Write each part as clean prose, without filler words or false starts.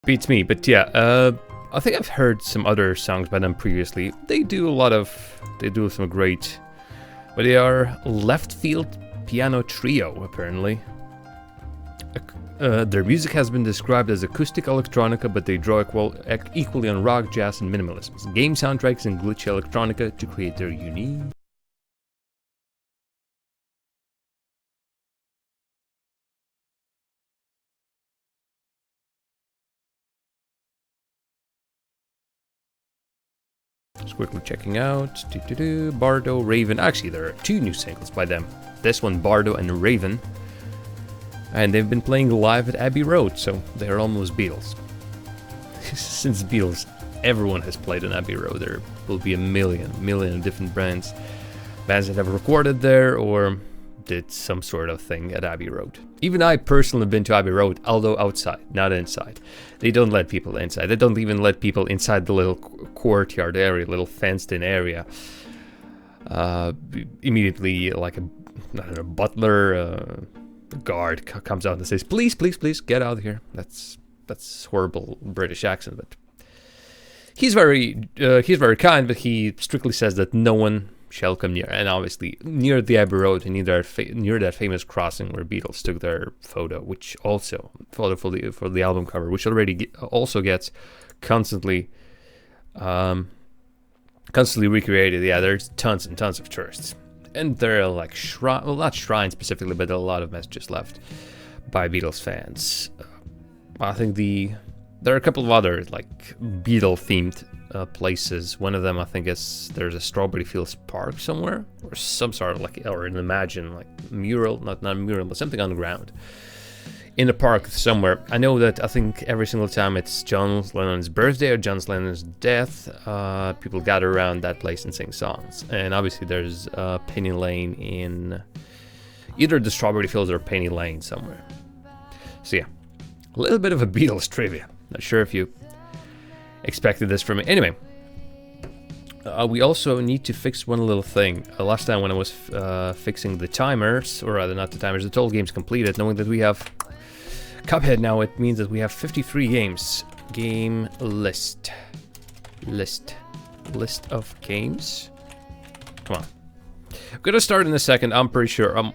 beats me. But yeah, I think I've heard some other songs by them previously. They do some great, but they are left field piano trio apparently. Their music has been described as acoustic electronica, but they draw equally on rock, jazz, and minimalism, game soundtracks, and glitchy electronica to create their unique. Just quickly checking out. Bardo, Raven. Actually, there are 2 new singles by them. This one, Bardo and Raven. And they've been playing live at Abbey Road, so they're almost Beatles. Since Beatles, everyone has played on Abbey Road. There will be a million different bands that have recorded there or did some sort of thing at Abbey Road. Even I personally have been to Abbey Road, although outside, not inside. They don't let people inside. They don't even let people inside the little courtyard area, little fenced-in area. Immediately, like a butler. The guard comes out and says, please, get out of here. That's horrible British accent, but he's very kind, but he strictly says that no one shall come near. And obviously, near the Abbey Road, and near that famous crossing where Beatles took their photo, which also for the album cover, which already also gets constantly recreated. Yeah, there's tons and tons of tourists. And there are like not shrines specifically, but a lot of messages left by Beatles fans. I think there are a couple of other like Beatle-themed places. One of them, I think, there's a Strawberry Fields Park somewhere, or some sort of or an Imagine like mural, not a mural, but something on the ground in a park somewhere. I know that I think every single time it's John Lennon's birthday or John Lennon's death, people gather around that place and sing songs. And obviously there's Penny Lane in either the Strawberry Fields or Penny Lane somewhere. So yeah, a little bit of a Beatles trivia. Not sure if you expected this from me. Anyway, we also need to fix one little thing. Last time when I was fixing the timers, or rather not the timers, the total games completed, knowing that we have Cuphead now, it means that we have 53 games. Game list of games. Come on. I'm gonna start in a second. I'm pretty sure I'm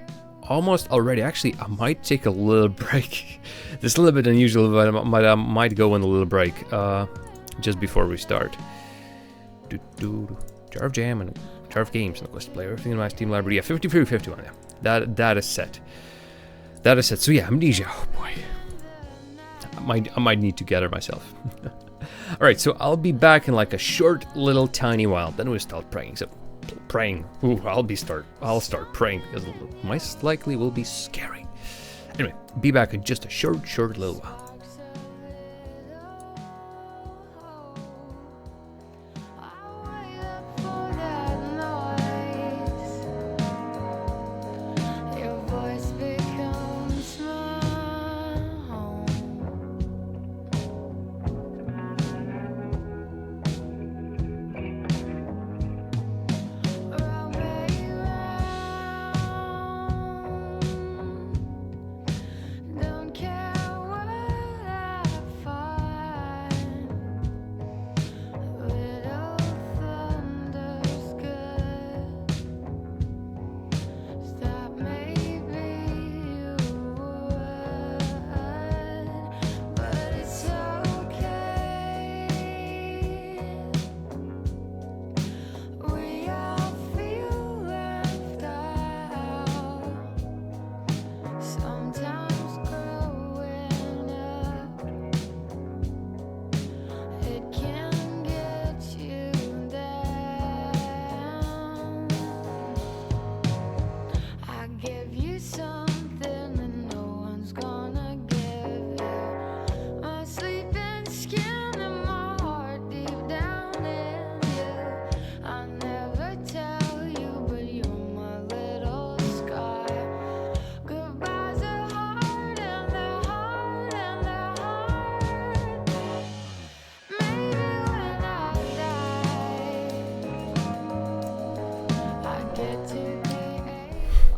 almost already. Actually, I might take a little break. This is a little bit unusual, but I might go on a little break just before we start. Jar of Jam and Jar of Games and the list player. Everything in my Steam library. Yeah, 53, 51. Yeah. That is set. That is set. So yeah, Amnesia. Oh boy. I might need to gather myself. Alright, so I'll be back in like a short little tiny while. Then we'll start praying. So praying. Ooh, I'll start praying because it most likely will be scary. Anyway, be back in just a short little while.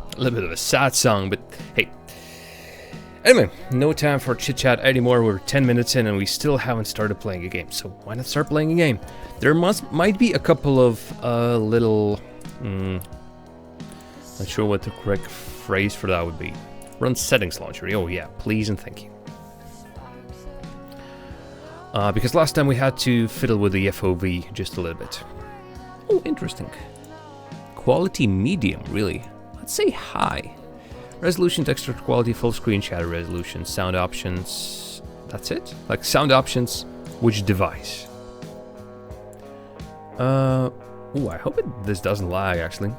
A little bit of a sad song, but hey. Anyway, no time for chit chat anymore. We're 10 minutes in and we still haven't started playing a game. So why not start playing a game? There might be a couple of little... not sure what the correct phrase for that would be. Run settings launcher. Oh yeah, please and thank you. Because last time we had to fiddle with the FOV just a little bit. Oh, interesting. Quality medium, really. Let's say high. Resolution, texture quality, full screen, shadow resolution, sound options. That's it? Like sound options, which device? Oh, I hope this doesn't lag actually.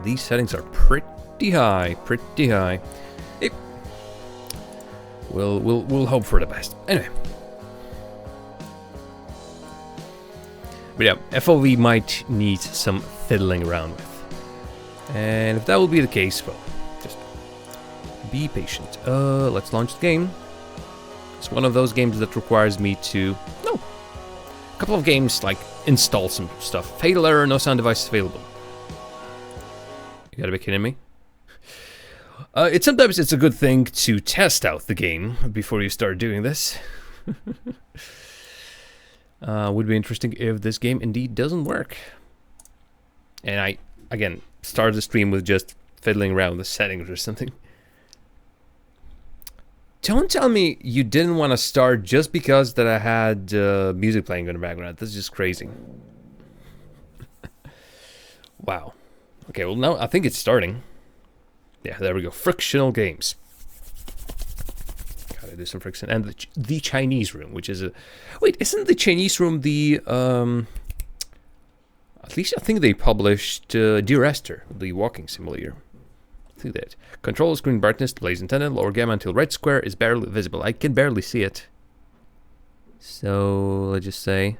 These settings are pretty high, pretty high. Hey. We'll hope for the best. Anyway. But yeah, FOV might need some fiddling around with. And if that will be the case, well, just be patient. Let's launch the game. It's one of those games that requires me to... No. A couple of games, like, install some stuff. Fatal error, no sound devices available. You gotta be kidding me. Sometimes it's a good thing to test out the game before you start doing this. Would be interesting if this game indeed doesn't work. And I, again, start the stream with just fiddling around with the settings or something. Don't tell me you didn't want to start just because that I had music playing in the background. This is just crazy. Wow. Okay, well now I think it's starting. Yeah, there we go. Frictional games. Gotta do some friction. And the Chinese room, which is a... Wait, isn't the Chinese room the... At least I think they published Dear Esther, the walking simulator. I think that. Control screen brightness, blaze intended, lower gamma until red square is barely visible. I can barely see it. So, let's just say...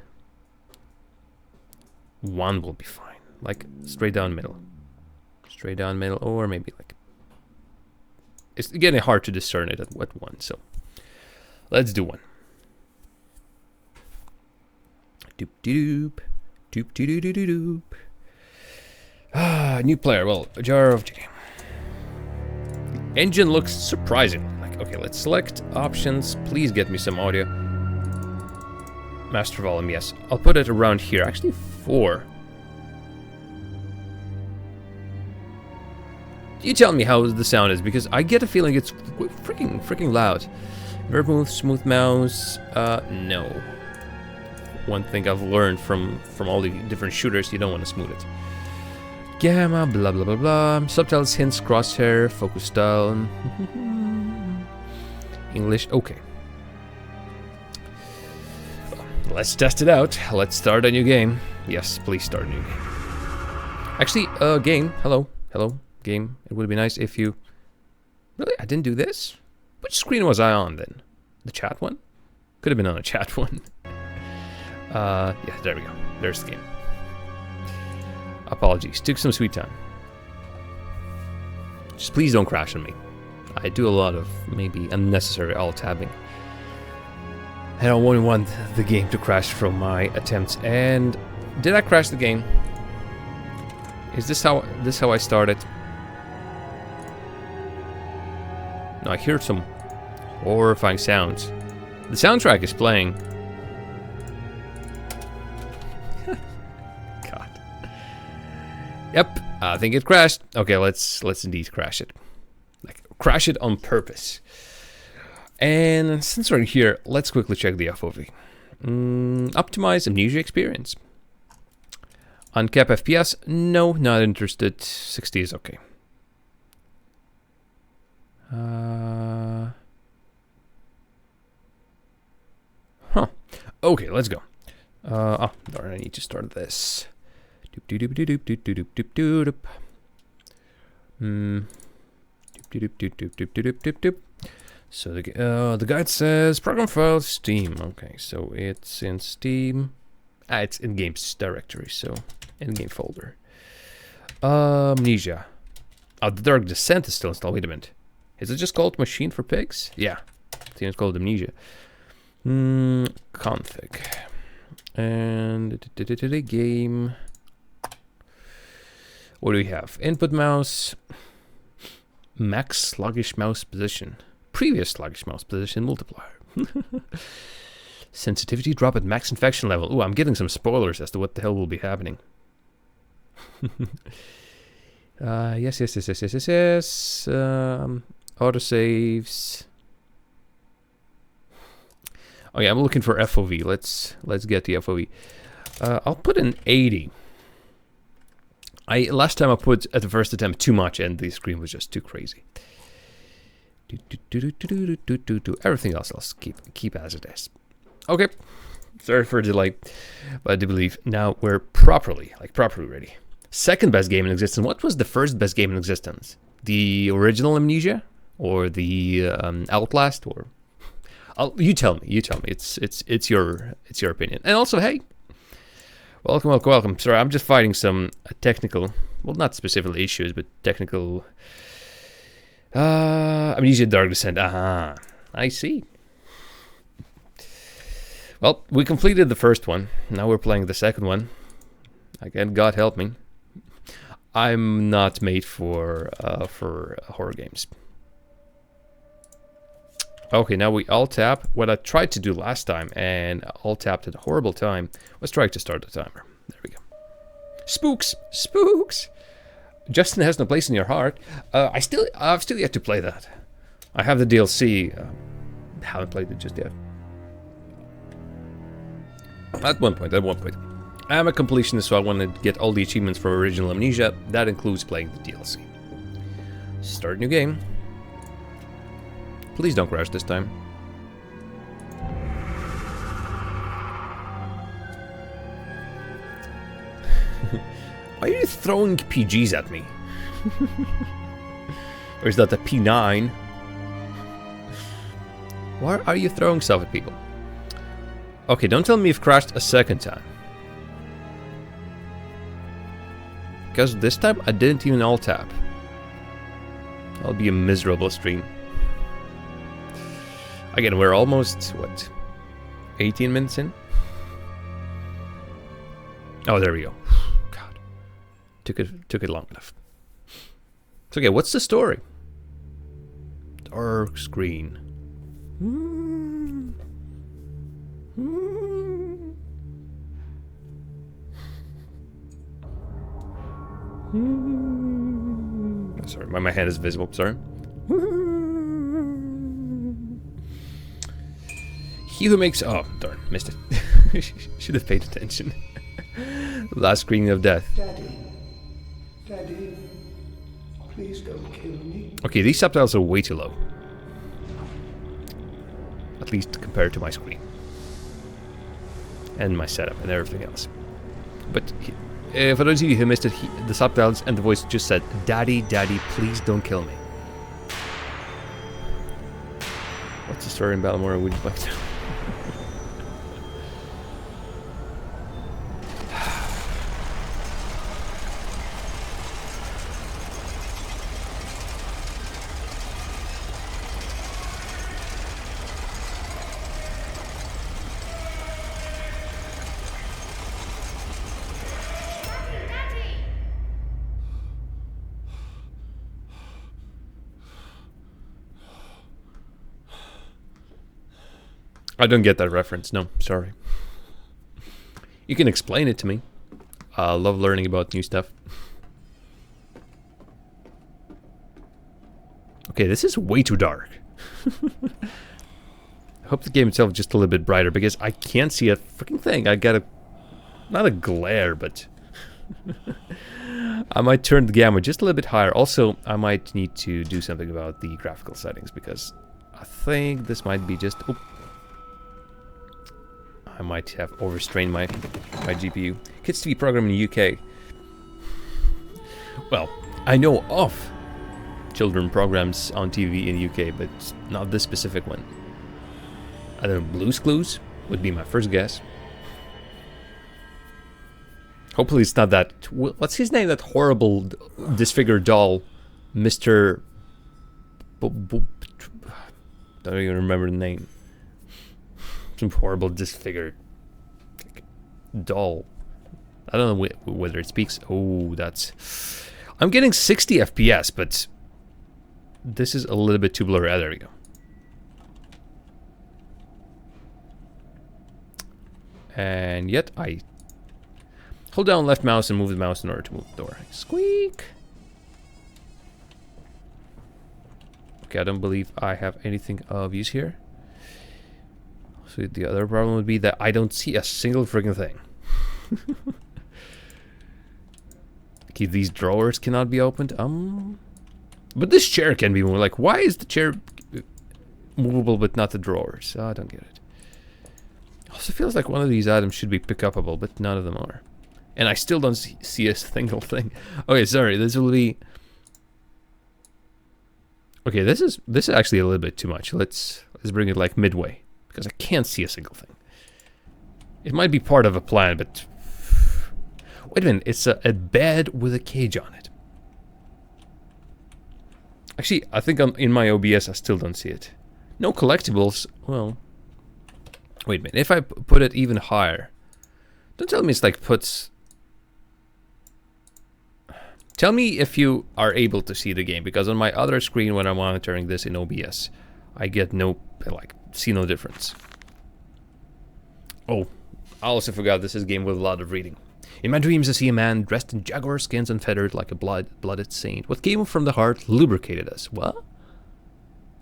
1 will be fine. Like, straight down middle. Straight down middle, or maybe like... It's getting hard to discern it at 1, so... Let's do 1. Doop-de-doop. Doop-de-doo-doo-doo-doop. Ah, new player. Well, a jar of... Engine looks surprising. Like, okay, let's select options. Please get me some audio. Master volume, yes. I'll put it around here. Actually, 4. You tell me how the sound is, because I get a feeling it's freaking loud. Vermouth, smooth mouse, no. One thing I've learned from all the different shooters, you don't want to smooth it. Gamma, blah blah blah blah. Subtitles, hints, crosshair, focus style. English, okay. Well, let's test it out. Let's start a new game. Yes, please start a new game. Actually, game, hello, game. It would be nice if you... Really? I didn't do this? Which screen was I on then? The chat one? Could have been on a chat one. Yeah, there we go. There's the game. Apologies. Took some sweet time. Just please don't crash on me. I do a lot of maybe unnecessary alt-tabbing. I don't want the game to crash from my attempts. And did I crash the game? Is this how I started? No, I hear some horrifying sounds. The soundtrack is playing. God. Yep, I think it crashed. Okay, let's indeed crash it. Like, crash it on purpose. And since we're here, let's quickly check the FOV. Optimize Amnesia experience. Uncap FPS? No, not interested. 60 is okay. Huh. Okay, let's go. Oh, darn, I need to start this. Doop doop doop doop doop doop doop doop doop. Doop doop doop doop doop doop doop doop. So the guide says program file Steam. Okay, so it's in Steam. It's in games directory, so in game folder. Amnesia. Oh, the Dark Descent is still installed. Wait a minute. Is it just called Machine for Pigs? Yeah. I think it's called Amnesia. Config. And game. What do we have? Input mouse. Max sluggish mouse position. Previous sluggish mouse position multiplier. Sensitivity drop at max infection level. Ooh, I'm getting some spoilers as to what the hell will be happening. Yes. Autosaves. Oh yeah, I'm looking for FOV. Let's get the FOV. I'll put an 80. Last time I put at the first attempt too much and the screen was just too crazy. Everything else I'll keep as it is. Okay. Sorry for the delay, but I do believe now we're properly ready. Second best game in existence. What was the first best game in existence? The original Amnesia or the Outlast? Or you tell me. It's your opinion. And also, hey, welcome. Sorry, I'm just fighting some technical, well, not specifically issues, but technical. Amnesia Dark Descent. I see. Well, we completed the first one. Now we're playing the second one. Again, God help me. I'm not made for horror games. Okay, now we alt tap. What I tried to do last time and alt tapped at a horrible time was try to start the timer. There we go. Spooks. Justin Has No Place in Your Heart. I've still yet to play that. I have the DLC. Haven't played it just yet. At one point. I'm a completionist, so I want to get all the achievements for original Amnesia. That includes playing the DLC. Start new game. Please don't crash this time. Why are you throwing PGs at me? Or is that a P9? Why are you throwing stuff at people? Okay, don't tell me you've crashed a second time. Because this time I didn't even alt tap. That'll be a miserable stream. Again, we're almost, what, 18 minutes in? Oh, there we go. God. Took it long enough. So, okay, what's the story? Dark screen. Sorry, my hand is visible. Sorry. He who makes... Oh, darn. Missed it. Should have paid attention. Last screening of death. Daddy, please don't kill me. Okay, these subtitles are way too low. At least compared to my screen. And my setup and everything else. But... for those of you who missed it, the subtitles and the voice just said, Daddy, please don't kill me. What's the story in Balmora? Would you like to? I don't get that reference. No, sorry. You can explain it to me. I love learning about new stuff. Okay, this is way too dark. I hope the game itself is just a little bit brighter because I can't see a freaking thing. I got a... not a glare, but... I might turn the gamma just a little bit higher. Also, I might need to do something about the graphical settings because I think this might be just... Oh. I might have overstrained my GPU. Kids TV program in the UK. Well, I know of children programs on TV in the UK, but not this specific one. I don't know, Blue's Clues would be my first guess. Hopefully it's not that... What's his name? That horrible disfigured doll. Mr... Don't even remember the name. Some horrible disfigured doll. I don't know whether it speaks. Oh, that's... I'm getting 60 FPS, but this is a little bit too blurry. Ah, there we go. And yet I hold down left mouse and move the mouse in order to move the door. Squeak! Okay, I don't believe I have anything of use here. So the other problem would be that I don't see a single freaking thing. Okay, these drawers cannot be opened. But this chair can be moved. Like, why is the chair movable but not the drawers? I don't get it. Also feels like one of these items should be pick-upable, but none of them are. And I still don't see a single thing. Okay, sorry, this will be... Okay, this is actually a little bit too much. Let's bring it like midway, because I can't see a single thing. It might be part of a plan, but wait a minute, it's a bed with a cage on it. Actually, I think in my OBS I still don't see it. No collectibles. Well, wait a minute. If I put it even higher, don't tell me it's like puts. Tell me if you are able to see the game, because on my other screen when I'm monitoring this in OBS, I get see no difference. Oh, I also forgot this is a game with a lot of reading. In my dreams I see a man dressed in jaguar skins and feathered like a blooded saint. What came from the heart lubricated us. What?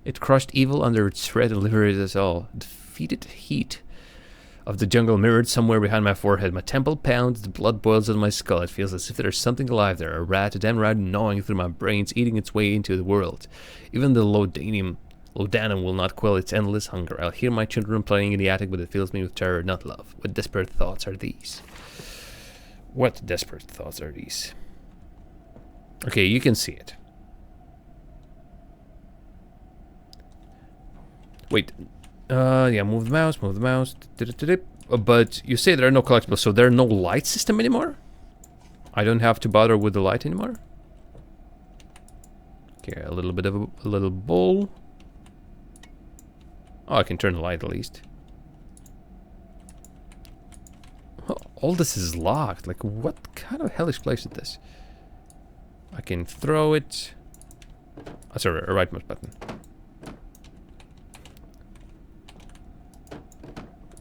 It crushed evil under its thread and liberated us all. Defeated heat of the jungle mirrored somewhere behind my forehead. My temple pounds, the blood boils in my skull. It feels as if there's something alive there. A rat, a damn rat gnawing through my brains, eating its way into the world. Even the laudanum will not quell its endless hunger. I'll hear my children playing in the attic, but it fills me with terror, not love. What desperate thoughts are these? What desperate thoughts are these? Okay, you can see it. Wait. Yeah, move the mouse, move the mouse. But you say there are no collectibles, so there are no light system anymore? I don't have to bother with the light anymore? Okay, a little bit of a little bowl. Oh, I can turn the light at least. All this is locked. Like, what kind of hellish place is this? I can throw it. Oh, sorry, a right mouse button.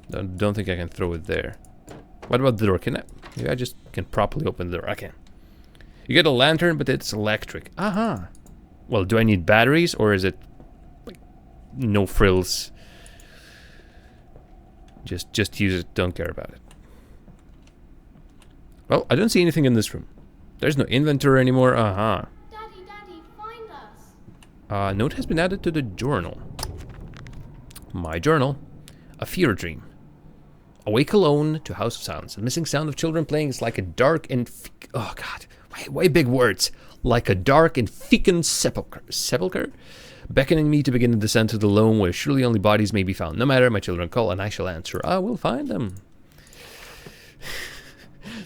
Don't think I can throw it there. What about the door? Can I? Maybe I just can properly open the door. I can. You get a lantern, but it's electric. Aha. Well, do I need batteries, or is it like no frills? Just use it. Don't care about it. Well, I don't see anything in this room. There's no inventory anymore. Aha. Daddy, find us. Note has been added to the journal. My journal. A fever dream. Awake alone to House of Sounds. The missing sound of children playing is like a dark and... Oh, God. Why big words? Like a dark and fecund sepulchre? Beckoning me to begin the descent to the loam where surely only bodies may be found. No matter, my children call and I shall answer. I will find them.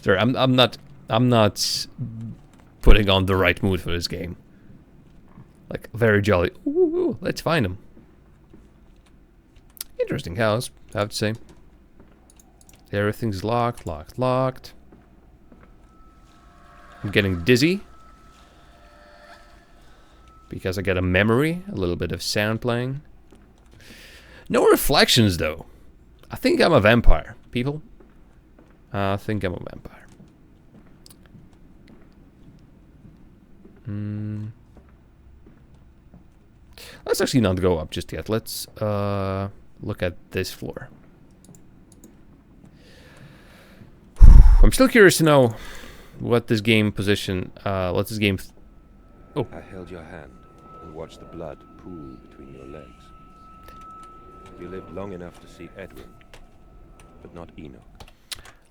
Sorry, I'm not putting on the right mood for this game. Like, very jolly. Ooh, let's find them. Interesting house, I have to say. Everything's locked. I'm getting dizzy. Because I get a memory, a little bit of sound playing. No reflections, though. I think I'm a vampire, people. I think I'm a vampire. Let's actually not go up just yet. Let's look at this floor. I'm still curious to know what this game position, what this game... Oh. I held your hand and watched the blood pool between your legs. You lived long enough to see Edwin, but not Enoch.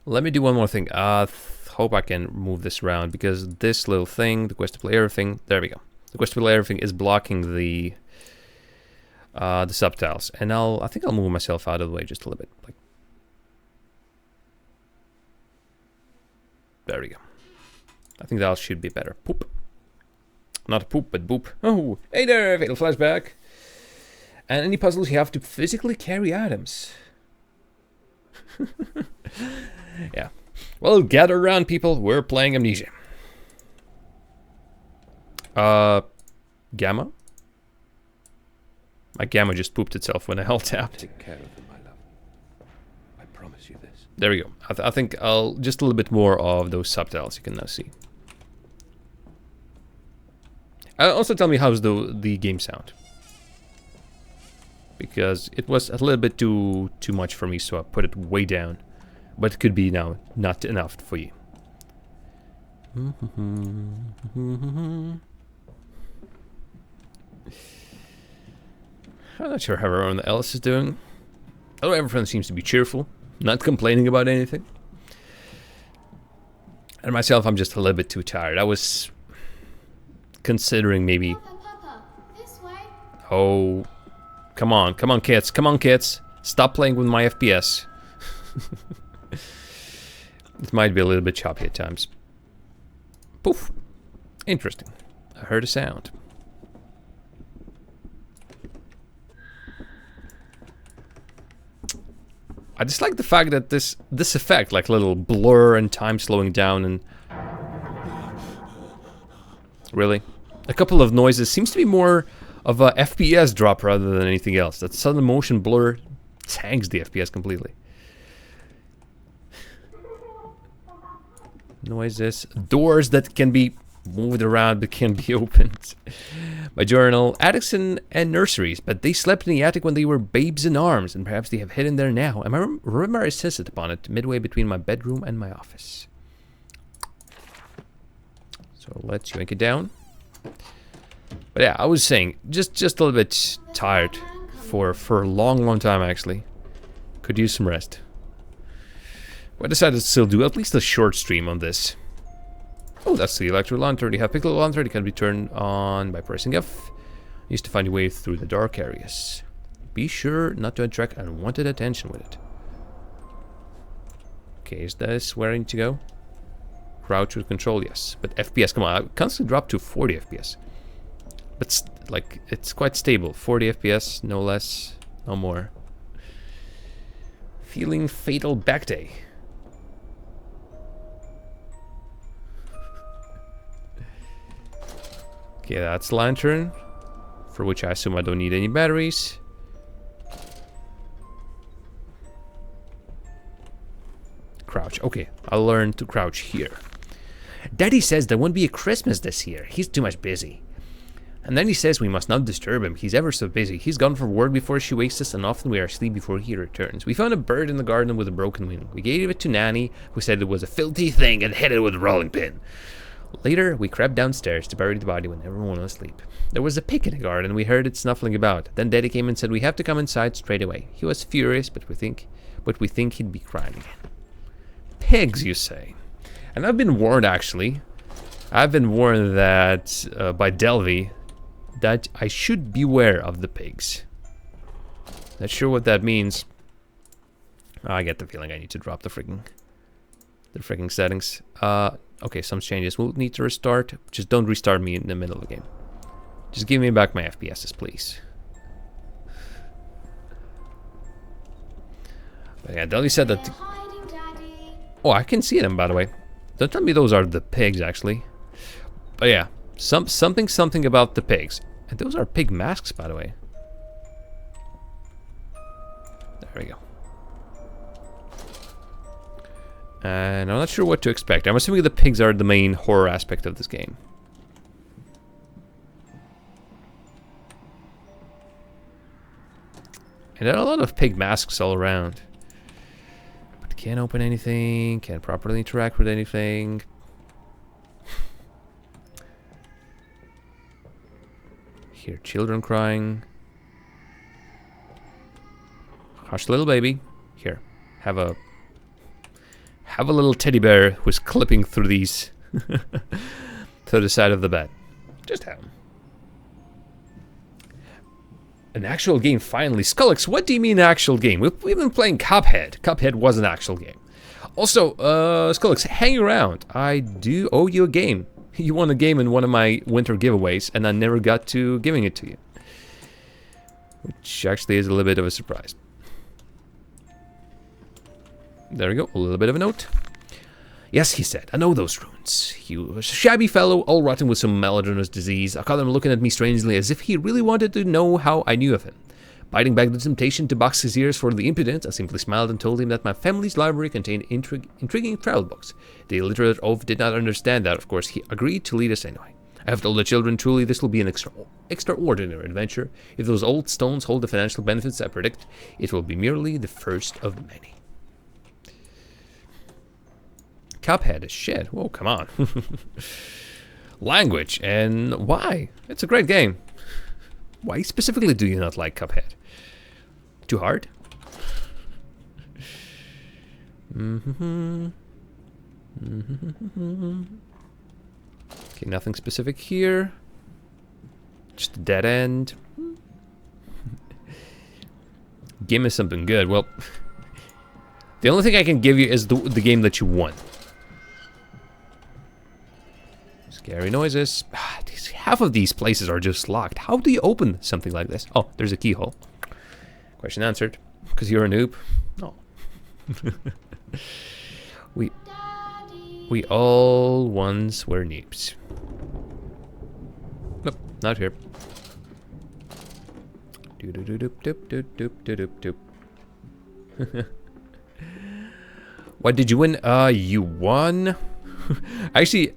Let me do one more thing. Hope I can move this around, because this little thing, the quest to play everything, there we go. The quest to play everything is blocking the subtiles, and I think I'll move myself out of the way just a little bit. Like, there we go. I think that should be better. Poop. Not poop, but boop. Oh, hey there, fatal flashback. And any puzzles you have to physically carry items. Yeah. Well, gather around, people. We're playing Amnesia. Gamma? My gamma just pooped itself when I held tab. Take care of them, my love. I promise you this. There we go. I think I'll just a little bit more of those subtitles you can now see. Also tell me how's the game sound. Because it was a little bit too much for me, so I put it way down. But it could be now not enough for you. I'm not sure how everyone else is doing. Although everyone seems to be cheerful, not complaining about anything. And myself, I'm just a little bit too tired. I was considering maybe... Papa, this way. Oh, come on kids, stop playing with my FPS. It might be a little bit choppy at times. Poof. Interesting. I heard a sound. I just like the fact that this effect, like little blur and time slowing down and... Really? A couple of noises seems to be more of a FPS drop rather than anything else. That sudden motion blur tanks the FPS completely. Noises. Doors that can be moved around but can be opened. My journal. Attics and nurseries, but they slept in the attic when they were babes in arms, and perhaps they have hidden there now. And I remember I insisted upon it midway between my bedroom and my office. So let's yank it down. But yeah, I was saying, just a little bit tired for a long time actually. Could use some rest. Well, I decided to still do at least a short stream on this. Oh, that's the electric lantern. You have piccolo lantern. It can be turned on by pressing F. Used to find your way through the dark areas. Be sure not to attract unwanted attention with it. Okay, is this where I need to go? Crouch with control, yes. But FPS, come on, I constantly drop to 40 FPS. But like, it's quite stable. 40 FPS, no less, no more. Feeling fatal back day. Okay, that's lantern, for which I assume I don't need any batteries. Crouch. Okay, I'll learn to crouch here. Daddy says there won't be a Christmas this year. He's too much busy. And then he says we must not disturb him. He's ever so busy. He's gone for work before she wakes us, and often we are asleep before he returns. We found a bird in the garden with a broken wing. We gave it to Nanny, who said it was a filthy thing and hit it with a rolling pin. Later, we crept downstairs to bury the body when everyone was asleep. There was a pig in the garden. We heard it snuffling about. Then Daddy came and said we have to come inside straight away. He was furious, but we think he'd be crying again. Pigs, you say? And I've been warned, actually. I've been warned that by Delvey that I should beware of the pigs. Not sure what that means. I get the feeling I need to drop the freaking settings. Okay, some changes will need to restart. Just don't restart me in the middle of the game. Just give me back my FPSs, please. But yeah, Delvey said that... Oh, I can see them, by the way. Don't tell me those are the pigs, actually. But yeah, something about the pigs. And those are pig masks, by the way. There we go. And I'm not sure what to expect. I'm assuming the pigs are the main horror aspect of this game. And there are a lot of pig masks all around. But can't open anything, can't properly interact with anything. Hear children crying. Hush, little baby. Here, have a little teddy bear who's clipping through these to the side of the bed. Just have him. An actual game, finally. Skullix, what do you mean actual game? We've been playing Cuphead. Cuphead was an actual game. Also, Skullix, hang around. I do owe you a game. You won a game in one of my winter giveaways, and I never got to giving it to you. Which actually is a little bit of a surprise. There we go, a little bit of a note. Yes, he said, I know those runes. He was a shabby fellow, all rotten with some melodramous disease. I caught him looking at me strangely as if he really wanted to know how I knew of him. Biting back the temptation to box his ears for the impudent, I simply smiled and told him that my family's library contained intriguing travel books. The illiterate oaf did not understand that. Of course, he agreed to lead us anyway. I have told the children, truly this will be an extraordinary adventure. If those old stones hold the financial benefits I predict, it will be merely the first of many. Cuphead is shit. Whoa, come on. Language, and why? It's a great game. Why specifically do you not like Cuphead? Too hard? Okay, nothing specific here. Just a dead end. Give me something good. Well, the only thing I can give you is the game that you won. Scary noises. Half of these places are just locked. How do you open something like this? Oh, there's a keyhole. Question answered. Because you're a noob. No. We all once were noobs. Nope, not here. What did you win? You won. Actually,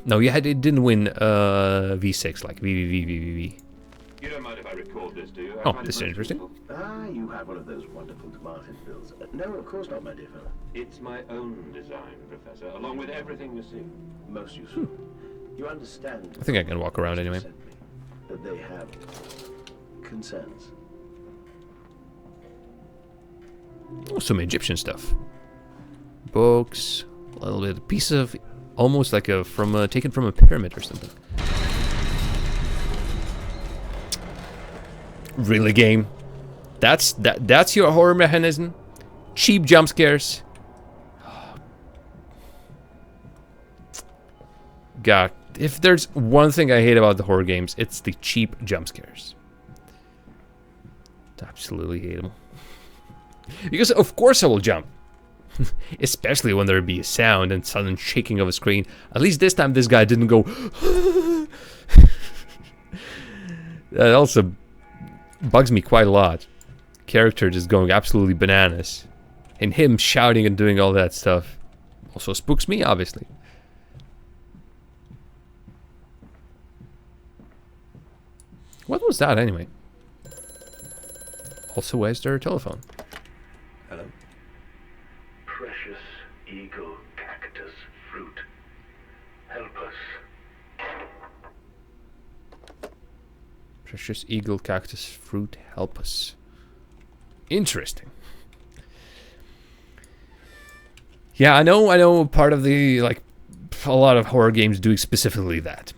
no, it didn't win V6 like VVVVV. You don't mind if I record this, do you? Oh, this is interesting. You have one of those wonderful tomato pills. No, of course not, my dear fellow. It's my own design, Professor, along with everything you see. Most useful. You understand. I think I can walk around anyway. That they have concerns. Oh, some Egyptian stuff. Books, a little bit, a piece of, almost like taken from a pyramid or something. Really, game? That's your horror mechanism? Cheap jump scares? God, if there's one thing I hate about the horror games, it's the cheap jump scares. Absolutely hate them. Because of course I will jump. Especially when there be a sound and sudden shaking of a screen. At least this time this guy didn't go. That also bugs me quite a lot. Character just going absolutely bananas. And him shouting and doing all that stuff also spooks me, obviously. What was that anyway? Also, where's their telephone? Hello? Precious eagle cactus fruit. Help us. Precious eagle cactus fruit, help us. Interesting. Yeah, I know part of the, like, a lot of horror games do specifically that.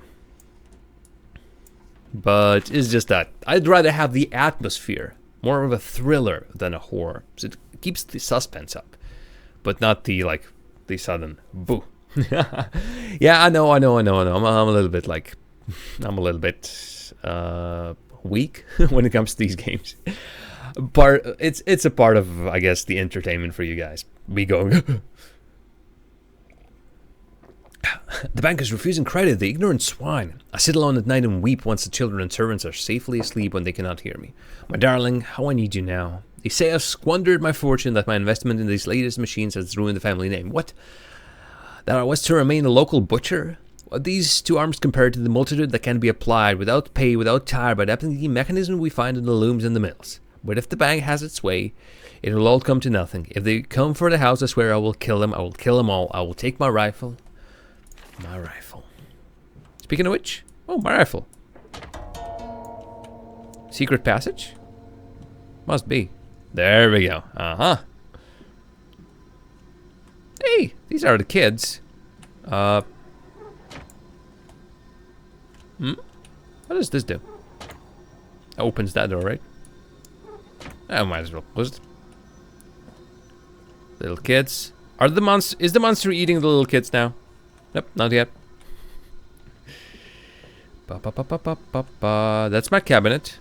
But it's just that I'd rather have the atmosphere, more of a thriller than a horror. So it keeps the suspense up, but not the, like, the sudden boo. Yeah, I know. I'm a little bit like, I'm a little bit weak when it comes to these games. It's a part of, I guess, the entertainment for you guys. Me going. The bank is refusing credit, the ignorant swine. I sit alone at night and weep once the children and servants are safely asleep when they cannot hear me. My darling, how I need you now. They say I've squandered my fortune, that my investment in these latest machines has ruined the family name. What? That I was to remain a local butcher? What these two arms compared to the multitude that can be applied without pay, without tire, by adapting the mechanism we find in the looms and the mills. But if the bank has its way, it will all come to nothing. If they come for the house, I swear I will kill them. I will kill them all. I will take my rifle. My rifle. Speaking of which, oh, my rifle. Secret passage? Must be. There we go. Uh-huh. Hey, these are the kids. What does this do? Opens that door, right? I might as well close it. Little kids. Are the monster? Is the monster eating the little kids now? Nope, not yet. That's my cabinet.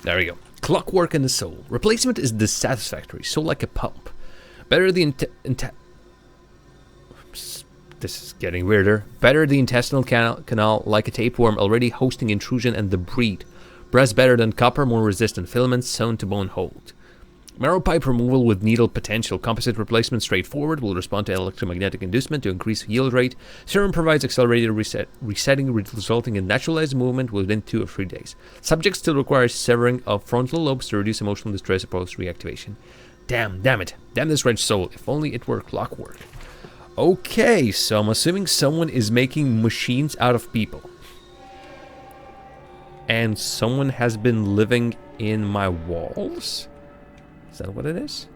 There we go. Clockwork in the soul. Replacement is dissatisfactory. Soul like a pump. Better the this is getting weirder. Better the intestinal canal like a tapeworm already hosting intrusion and the breed. Brass better than copper, more resistant. Filaments sewn to bone hold. Marrow pipe removal with needle potential. Composite replacement straightforward. Will respond to electromagnetic inducement to increase yield rate. Serum provides accelerated resetting resulting in naturalized movement within 2 or 3 days. Subject still requires severing of frontal lobes to reduce emotional distress post reactivation. Damn it. Damn this wretched soul. If only it were clockwork. Okay, so I'm assuming someone is making machines out of people. And someone has been living in my walls? Is that what it is?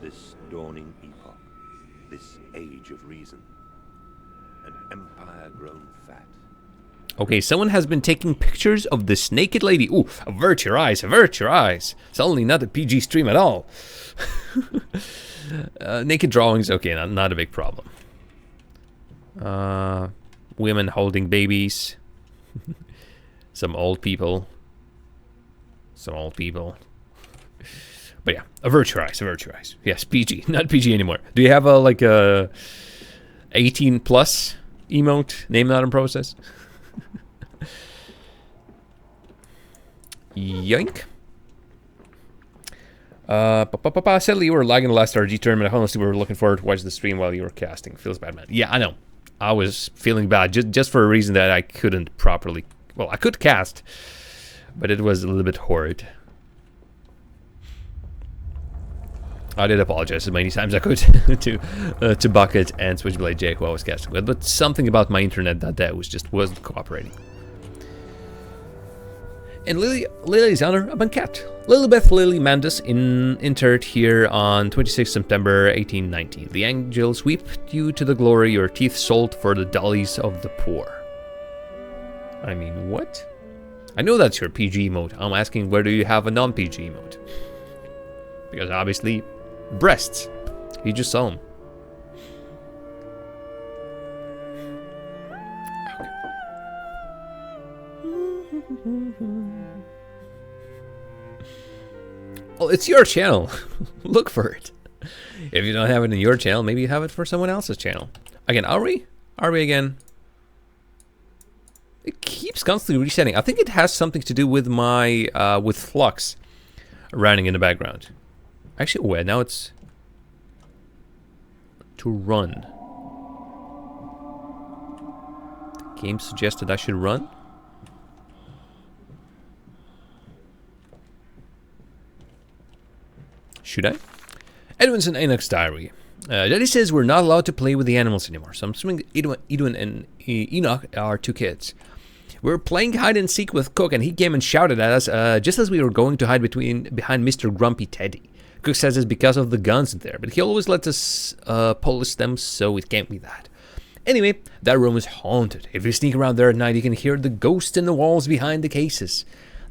This dawning epoch, this age of reason, an empire grown fat. Okay, someone has been taking pictures of this naked lady. Ooh, avert your eyes, avert your eyes. It's only not a PG stream at all. Naked drawings, okay, not a big problem. Women holding babies. Some old people. But yeah, avert your eyes, avert your eyes. Yes, PG, not PG anymore. Do you have a 18 plus emote? Name not in process. Yoink. Sadly, you were lagging the last RG tournament. Honestly, we were looking forward to watch the stream while you were casting. Feels bad, man. Yeah, I know. I was feeling bad just for a reason that I couldn't properly. Well, I could cast, but it was a little bit horrid. I did apologize as many times I could to Bucket and Switchblade Jake who I was casting with, but something about my internet that day wasn't cooperating. In Lily's honor, a banquet. Lilibeth Lily Mandus interred here on 26 September 1819. The angels weep you to the glory, your teeth sold for the dollies of the poor. I mean, what? I know that's your PG mode. I'm asking where do you have a non-PG mode? Because obviously, breasts. You just saw them. Well, it's your channel. Look for it. If you don't have it in your channel, maybe you have it for someone else's channel. Again, are we? Are we again? It keeps constantly resetting. I think it has something to do with my with Flux running in the background. Actually, wait, now it's to run. The game suggested I should run. Should I? Edwin's in Enoch's diary. Daddy says we're not allowed to play with the animals anymore, so I'm assuming Edwin and Enoch are 2 kids. We were playing hide and seek with Cook, and he came and shouted at us just as we were going to hide behind Mr. Grumpy Teddy. Cook says it's because of the guns in there, but he always lets us polish them, so it can't be that. Anyway, that room is haunted. If you sneak around there at night, you can hear the ghosts in the walls behind the cases.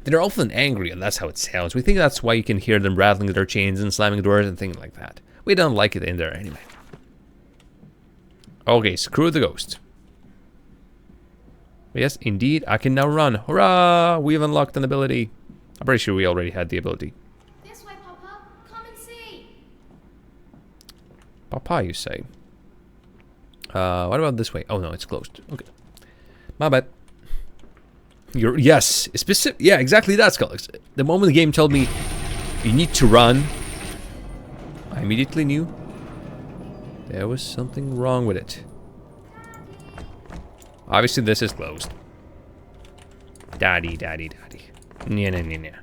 They're often angry, and that's how it sounds. We think that's why you can hear them rattling their chains and slamming doors and things like that. We don't like it in there anyway. Okay, screw the ghost. Yes, indeed, I can now run. Hurrah! We've unlocked an ability. I'm pretty sure we already had the ability. This way, Papa. Come and see. Papa, you say? What about this way? Oh no, it's closed. Okay, my bad. Yes, specific. Yeah, exactly that, Scullix. The moment the game told me you need to run, I immediately knew there was something wrong with it. Obviously, this is closed. Daddy. Neither.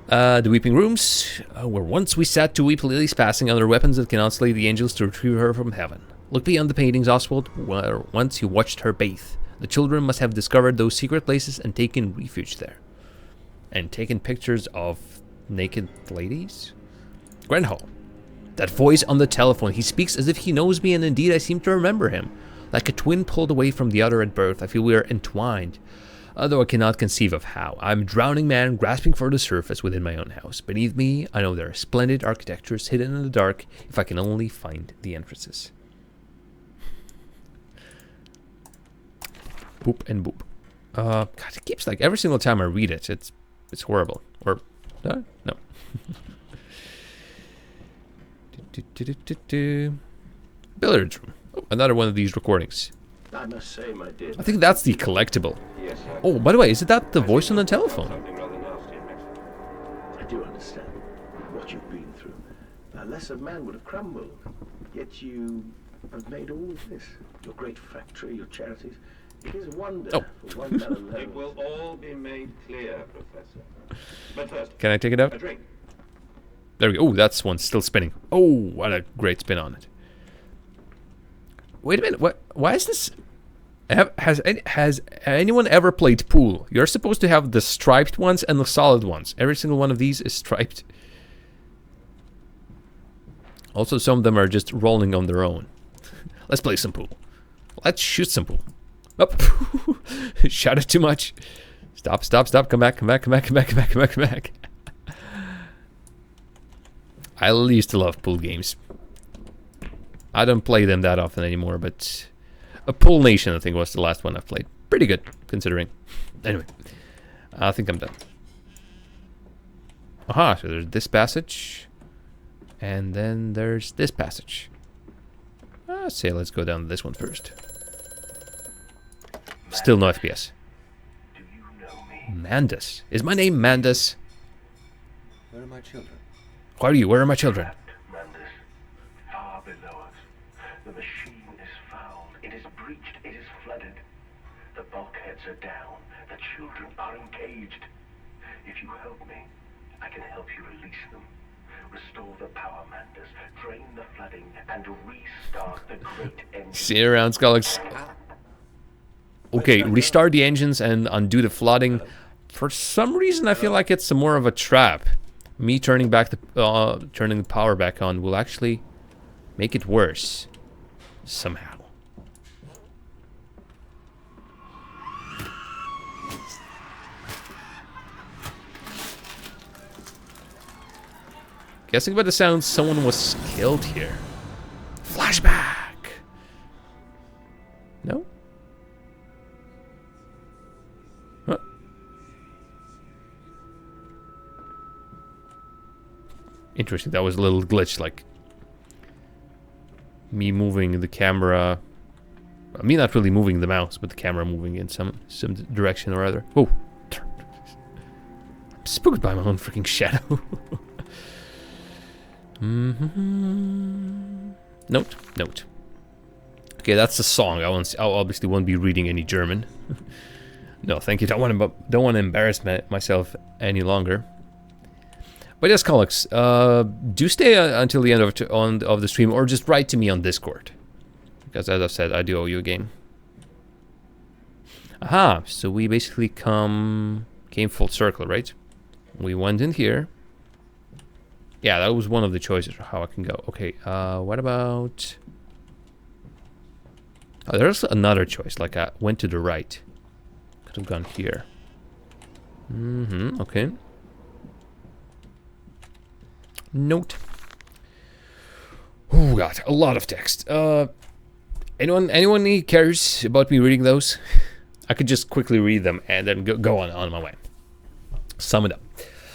The weeping rooms, where once we sat to weep Lily's passing, other weapons that cannot slay the angels to retrieve her from heaven. Look beyond the paintings, Oswald, where once you watched her bathe. The children must have discovered those secret places and taken refuge there. And taken pictures of naked ladies? Grand Hall. That voice on the telephone, he speaks as if he knows me, and indeed I seem to remember him. Like a twin pulled away from the other at birth, I feel we are entwined. Although I cannot conceive of how. I'm a drowning man, grasping for the surface within my own house. Beneath me, I know there are splendid architectures hidden in the dark, if I can only find the entrances. Boop and boop. God, it keeps like every single time I read it, it's horrible. Or no. Billiards room. Oh, another one of these recordings. I must say, my dear. I think that's the collectible. Yes, sir. Oh, by the way, is that the voice on the telephone? Something rather nasty in Mexico. I do understand what you've been through. A lesser man would have crumbled. Yet you have made all of this. Your great factory, your charities. It is a wonder Oh. for one man alone. It will all be made clear, Professor. But first, Can I take it out? a drink. There we go. Oh, that's one still spinning. Oh, what a great spin on it. Wait a minute. What? Why is this? Has anyone ever played pool? You're supposed to have the striped ones and the solid ones. Every single one of these is striped. Also, some of them are just rolling on their own. Let's play some pool. Let's shoot some pool. Oh, shot it too much. Stop, stop, stop. Come back, come back, come back, come back, come back, come back, come back. I used to love pool games. I don't play them that often anymore, but a Pool Nation, I think, was the last one I've played. Pretty good, considering. Anyway, I think I'm done. Aha, so there's this passage. And then there's this passage. Let's say let's go down this one first. Still no FPS. Do you know me? Mandus. Is my name Mandus? Where are my children? Who are you? Where are my children? Mandus, far below us. The machine is fouled. It is breached. It is flooded. The bulkheads are down. The children are engaged. If you help me, I can help you release them. Restore the power, Mandus. Drain the flooding and restart the great engine. See you around, Scullix. Okay, restart the engines and undo the flooding. For some reason, I feel like it's more of a trap. Me turning back the turning the power back on will actually make it worse somehow. Guessing by the sound, someone was killed here. Flashback. No? Huh? Interesting. That was a little glitch, like me moving the camera. Me not really moving the mouse, but the camera moving in some direction or other. Oh, I'm spooked by my own freaking shadow. Note, note. Okay, that's the song. I obviously won't be reading any German. No, thank you. Don't want to embarrass myself any longer. But yes, Colleagues, do stay until the end of the stream, or just write to me on Discord, because as I've said, I do owe you a game. Aha! So we basically came full circle, right? We went in here. Yeah, that was one of the choices for how I can go. Okay, what about... Oh, there's another choice, like I went to the right. Could have gone here. Okay. Note. Oh god, a lot of text. Anyone who cares about me reading those? I could just quickly read them and then go on my way. Sum it up.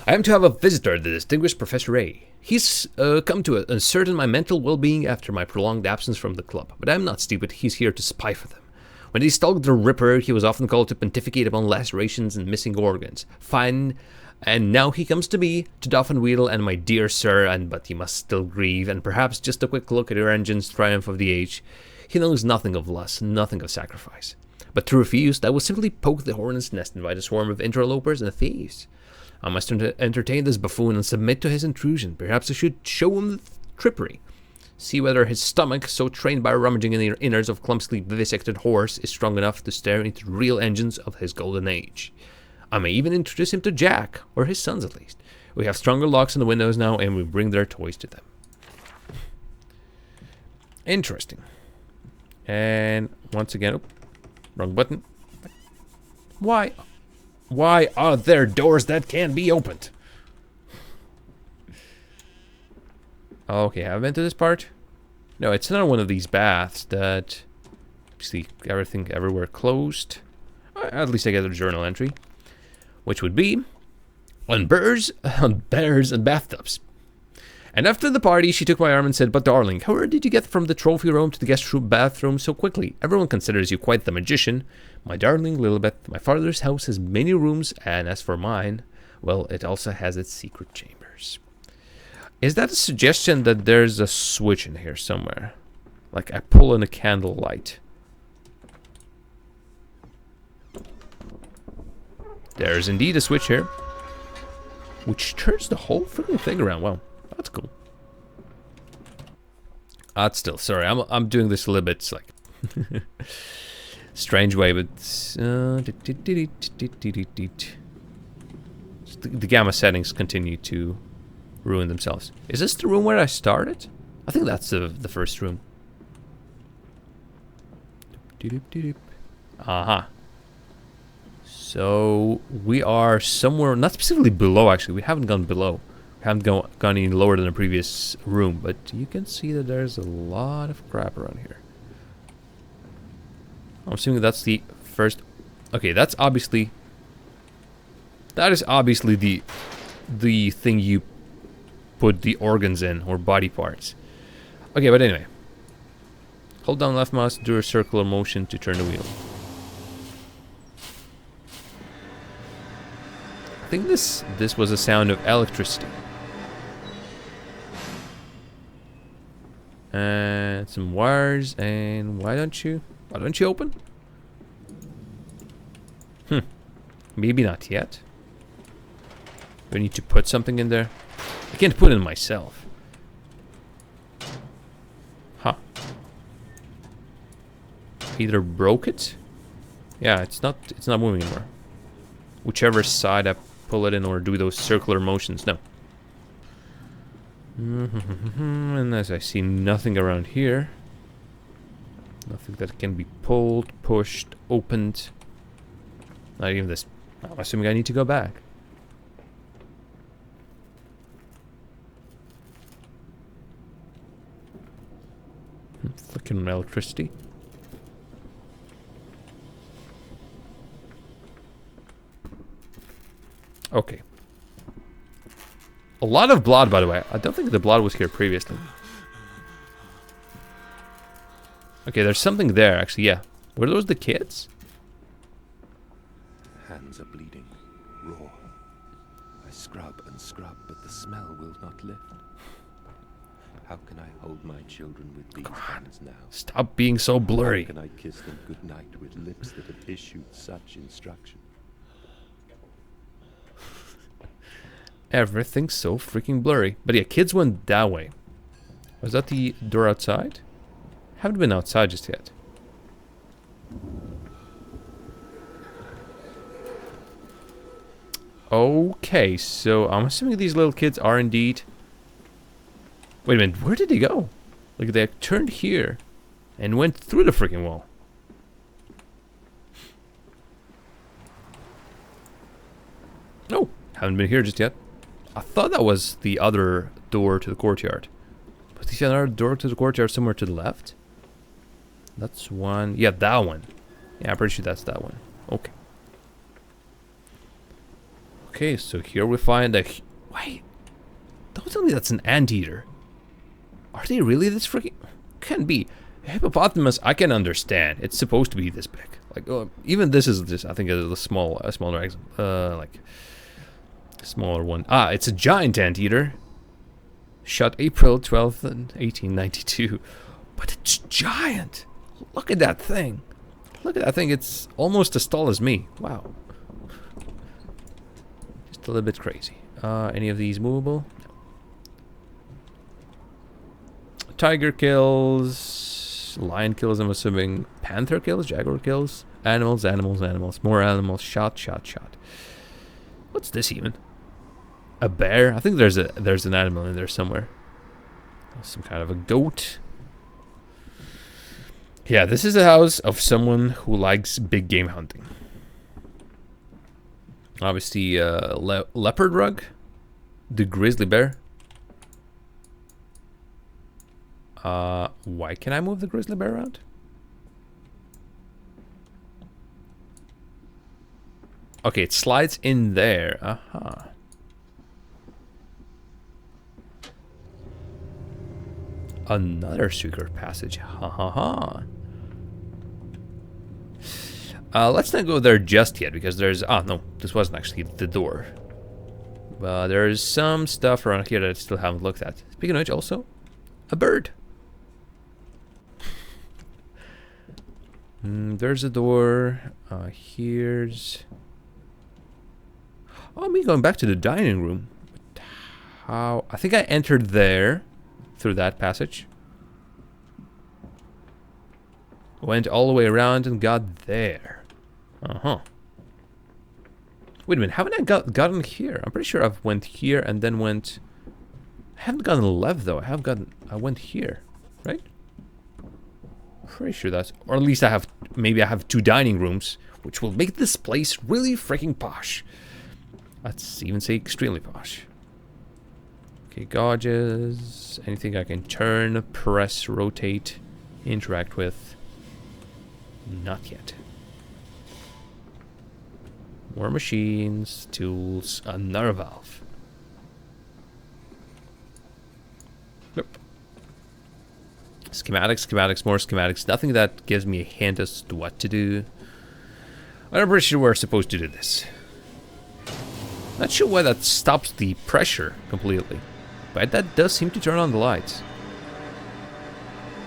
I am to have a visitor, the distinguished Professor A. He's come to ascertain my mental well-being after my prolonged absence from the club, but I'm not stupid. He's here to spy for them. When he stalked the Ripper, he was often called to pontificate upon lacerations and missing organs. Fine, and now he comes to me, to doff and wheedle, and my dear sir, but he must still grieve, and perhaps just a quick look at your engine's triumph of the age. He knows nothing of lust, nothing of sacrifice. But to refuse, that will simply poke the hornet's nest and invite a swarm of interlopers and thieves. I must entertain this buffoon and submit to his intrusion. Perhaps I should show him the trippery. See whether his stomach, so trained by rummaging in the innards of clumsily vivisected horse, is strong enough to stare into the real engines of his golden age. I may even introduce him to Jack, or his sons at least. We have stronger locks on the windows now, and we bring their toys to them. Interesting. And once again, wrong button. Why are there doors that can't be opened? Okay, have I been to this part? No, it's another one of these baths that... See, everything everywhere closed. At least I get a journal entry. Which would be... on bears and bathtubs. And after the party, she took my arm and said, "But darling, how did you get from the trophy room to the guest room bathroom so quickly? Everyone considers you quite the magician. My darling Lilibet, my father's house has many rooms, and as for mine, well, it also has its secret chambers." Is that a suggestion that there's a switch in here somewhere? Like I pull in a candle light. There's indeed a switch here, which turns the whole freaking thing around. Wow, that's cool. Still, sorry, I'm doing this a little bit like strange way, but the gamma settings continue to ruin themselves. Is this the room where I started? I think that's the first room. Aha. So we are somewhere, not specifically below actually, we haven't gone below. We haven't gone any lower than the previous room, but you can see that there's a lot of crap around here. I'm assuming that's the first, okay, that is obviously the thing you put the organs in, or body parts. Okay, but anyway. Hold down left mouse, do a circular motion to turn the wheel. I think this was a sound of electricity. And some wires, and why don't you open? Maybe not yet. Do I need to put something in there? I can't put it in myself. Huh. Either broke it? Yeah, it's not moving anymore. Whichever side I pull it in or do those circular motions, no. And as I see nothing around here. Nothing that can be pulled, pushed, opened. Not even this. I'm assuming I need to go back. Flicking electricity. Okay. A lot of blood, by the way. I don't think the blood was here previously. Okay, there's something there, actually, yeah. Were those the kids? Hands are bleeding, raw. I scrub and scrub, but the smell will not lift. How can I hold my children with these hands now? Stop being so blurry. How can I kiss them goodnight with lips that have issued such instruction? Everything's so freaking blurry. But yeah, kids went that way. Was that the door outside? Haven't been outside just yet. Okay, so I'm assuming these little kids are indeed... Wait a minute, where did they go? Like they turned here and went through the freaking wall. No, haven't been here just yet. I thought that was the other door to the courtyard. But is there another door to the courtyard somewhere to the left? That's one. Yeah, that one. Yeah, I'm pretty sure that's that one. Okay. Okay, so here we find a... Wait. Don't tell me that's an anteater. Are they really this freaking... Can't be. A hippopotamus, I can understand. It's supposed to be this big. Like, even this is just, I think, a smaller, like... Smaller one. Ah, it's a giant anteater. Shot April 12th, 1892. But it's giant. Look at that thing. Look at that thing. It's almost as tall as me. Wow. Just a little bit crazy. Any of these movable? No. Tiger kills. Lion kills, I'm assuming. Panther kills. Jaguar kills. Animals, animals, animals. More animals. Shot, shot, shot. What's this even? A bear? I think there's an animal in there somewhere. Some kind of a goat. Yeah, this is a house of someone who likes big game hunting. Obviously, leopard rug. The grizzly bear. Why can I move the grizzly bear around? Okay, it slides in there. Aha. Another secret passage. Ha ha ha. Let's not go there just yet because there's... Oh, no. This wasn't actually the door. But there's some stuff around here that I still haven't looked at. Speaking of which, also, a bird. There's a door. Here's... Oh, me going back to the dining room. But how... I think I entered there through that passage. Went all the way around and got there. Uh-huh. Wait a minute, haven't I gotten here? I'm pretty sure I've went here and then went... I haven't gotten left though. I went here, right? Pretty sure that's... Or at least I have... Maybe I have 2 dining rooms, which will make this place really freaking posh. Let's even say extremely posh. Okay, gauges. Anything I can turn, press, rotate, interact with. Not yet. More machines, tools, another valve. Nope. Schematics, more schematics. Nothing that gives me a hint as to what to do. I'm pretty sure we're supposed to do this. Not sure why that stops the pressure completely. But that does seem to turn on the lights.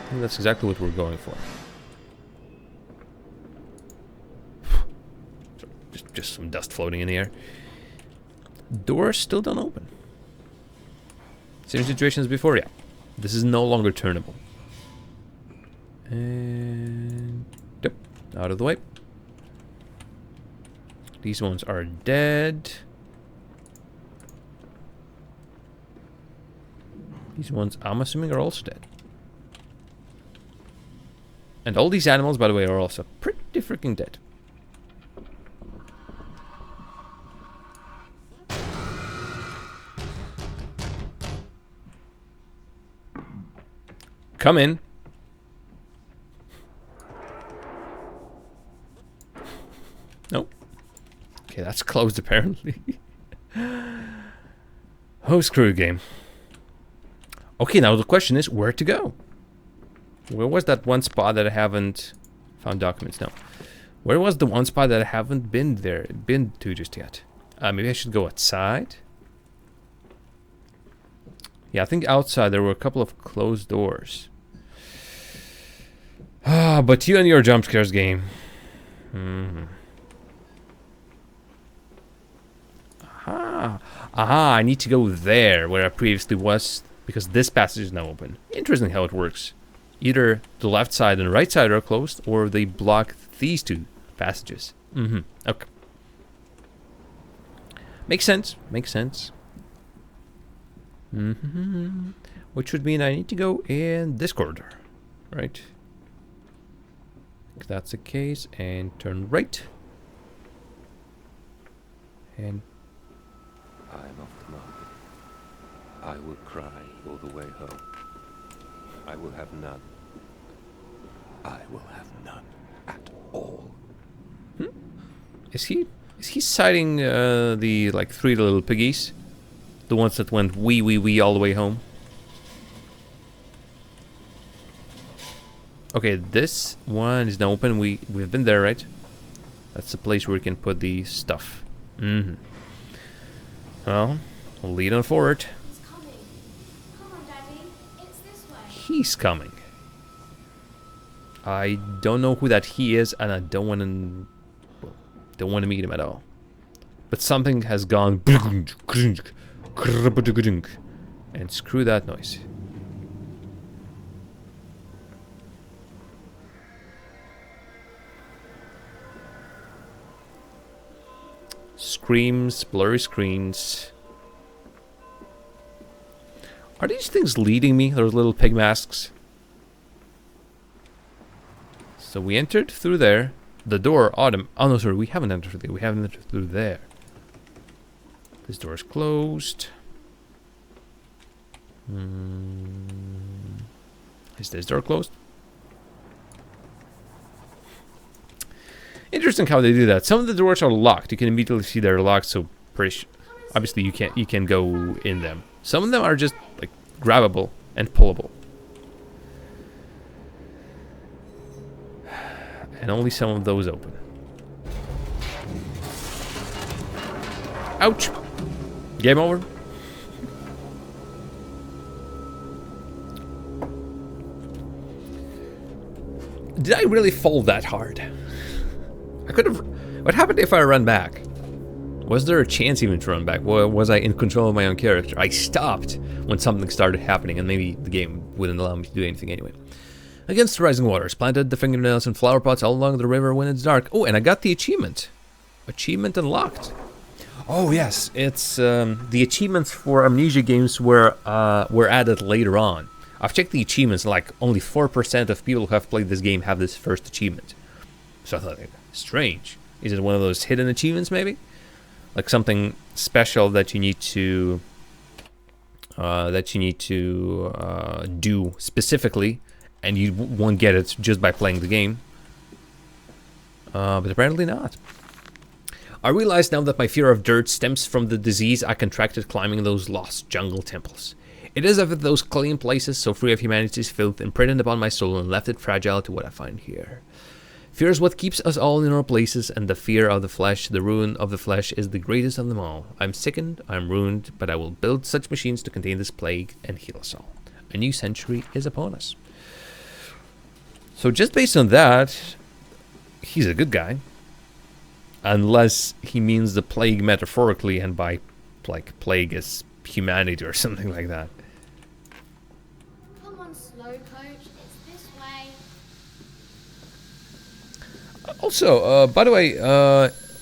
I think that's exactly what we're going for. Just some dust floating in the air. Doors still don't open. Same situation as before, yeah. This is no longer turnable. And... Yep, out of the way. These ones are dead. These ones, I'm assuming, are also dead. And all these animals, by the way, are also pretty freaking dead. Come in. Nope. Okay, that's closed apparently. Oh, screw game. Okay, now the question is where to go. Where was that one spot that I haven't found documents? No. Where was the one spot that I haven't been to just yet? Maybe I should go outside. Yeah, I think outside there were a couple of closed doors. Ah, but you and your jump scares game. Aha. Aha, I need to go there where I previously was because this passage is now open. Interesting how it works. Either the left side and the right side are closed or they block these 2 passages. Okay. Makes sense. Makes sense. Which would mean I need to go in this corridor, right? If that's the case, and turn right. And I'm off the mark. I will cry all the way home. I will have none. I will have none at all. Is he citing the like 3 little piggies? The ones that went wee wee wee all the way home? Okay, this one is now open. We've been there, right? That's the place where we can put the stuff. Well, we'll lead on forward. He's coming. Come on, Daddy. It's this way. He's coming. I don't know who that he is, and I don't want to meet him at all. But something has gone and screw that noise. Screams, blurry screens. Are these things leading me? Those little pig masks? So we entered through there. The door, Autumn. Oh no, sorry, we haven't entered through there. We haven't entered through there. This door is closed. Is this door closed? Interesting how they do that. Some of the doors are locked. You can immediately see they're locked, so obviously you can go in them. Some of them are just like grabbable and pullable. And only some of those open. Ouch! Game over. Did I really fall that hard? I could have... What happened if I run back? Was there a chance even to run back? Was I in control of my own character? I stopped when something started happening, and maybe the game wouldn't allow me to do anything anyway. Against the rising waters, planted the fingernails in flower pots all along the river when it's dark. Oh, and I got the achievement. Achievement unlocked. Oh yes, it's the achievements for Amnesia games were added later on. I've checked the achievements, like only 4% of people who have played this game have this first achievement. So I thought, strange. Is it one of those hidden achievements maybe? Like something special that you need to do specifically, and you won't get it just by playing the game. But apparently not. I realize now that my fear of dirt stems from the disease I contracted climbing those lost jungle temples. It is as if those clean places, so free of humanity's filth, imprinted upon my soul and left it fragile to what I find here. Fear is what keeps us all in our places, and the fear of the flesh, the ruin of the flesh, is the greatest of them all. I'm sickened, I'm ruined, but I will build such machines to contain this plague and heal us all. A new century is upon us. So just based on that, he's a good guy. Unless he means the plague metaphorically, and by, like, plague is humanity or something like that. Come on, slow coach. It's this way. Also, by the way,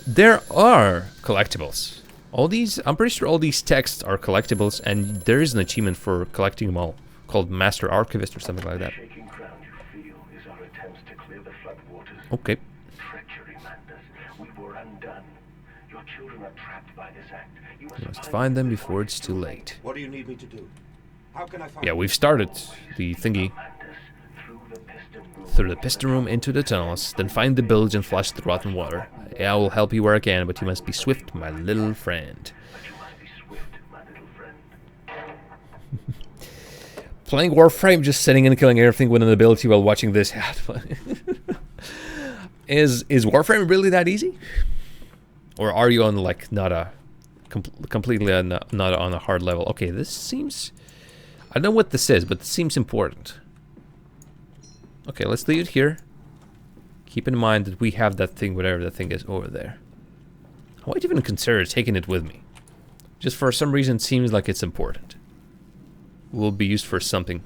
there are collectibles. All these, I'm pretty sure all these texts are collectibles, and there is an achievement for collecting them all, called Master Archivist or something like that. The shaking ground you feel is our attempts to clear the floodwaters. Okay. Treachery, Mandus. We were undone. Your children are trapped by this act. You You must find them before it's too late. What do you need me to do? How can I find Yeah, we've started the thingy. Mandus, Through the piston room into the tunnels, then find the bilge and flush the rotten water. Yeah, I will help you where I can, but you must be swift, my little friend. But you must be swift, my little friend. Playing Warframe, just sitting and killing everything with an ability while watching this. Is Warframe really that easy? Or are you on, like, not a... completely not on a hard level? Okay, this seems... I don't know what this is, but this seems important. Okay, let's leave it here. Keep in mind that we have that thing, whatever that thing is, over there. I might even consider taking it with me. Just for some reason, it seems like it's important. It will be used for something.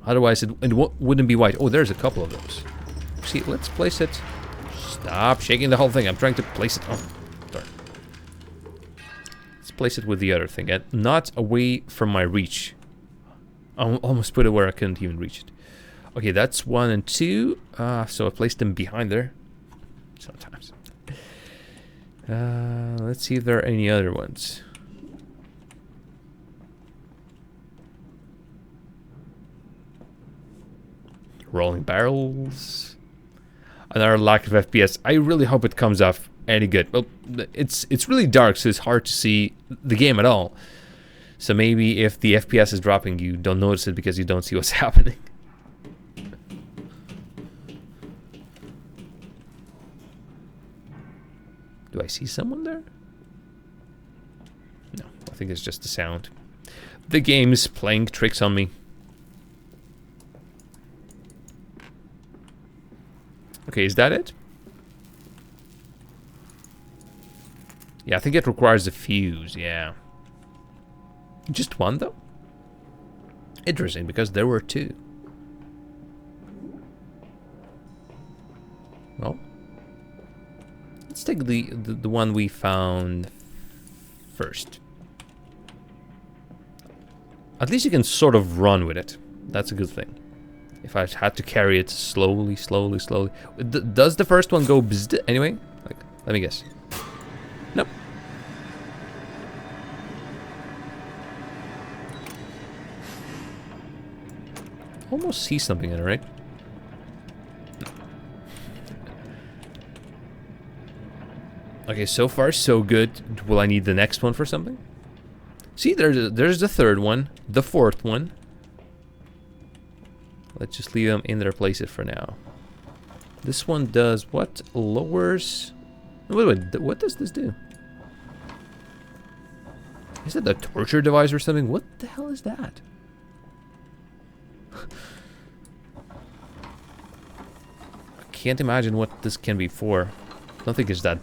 Otherwise, it wouldn't be white. Oh, there's a couple of those. See, let's place it. Stop shaking the whole thing. I'm trying to place it. Oh, darn. Let's place it with the other thing, and not away from my reach. I almost put it where I couldn't even reach it. Okay, that's 1 and 2. So I placed them behind there. Sometimes. Let's see if there are any other ones. Rolling barrels. Another lack of FPS. I really hope it comes off any good. Well, it's really dark, so it's hard to see the game at all. So maybe if the FPS is dropping, you don't notice it because you don't see what's happening. Do I see someone there? No, I think it's just the sound. The game is playing tricks on me. Okay, is that it? Yeah, I think it requires a fuse, yeah. Just one, though? Interesting, because there were 2. Well, let's take the one we found first. At least you can sort of run with it. That's a good thing. If I had to carry it slowly. Does the first one go bzzzt anyway? Like, let me guess. Nope. Almost see something in it, right? No. Okay, so far so good. Will I need the next one for something? See, there's the third one, the fourth one. Let's just leave them in their places for now. This one does what? Lowers... Wait, what does this do? Is it a torture device or something? What the hell is that? I can't imagine what this can be for. I don't think it's that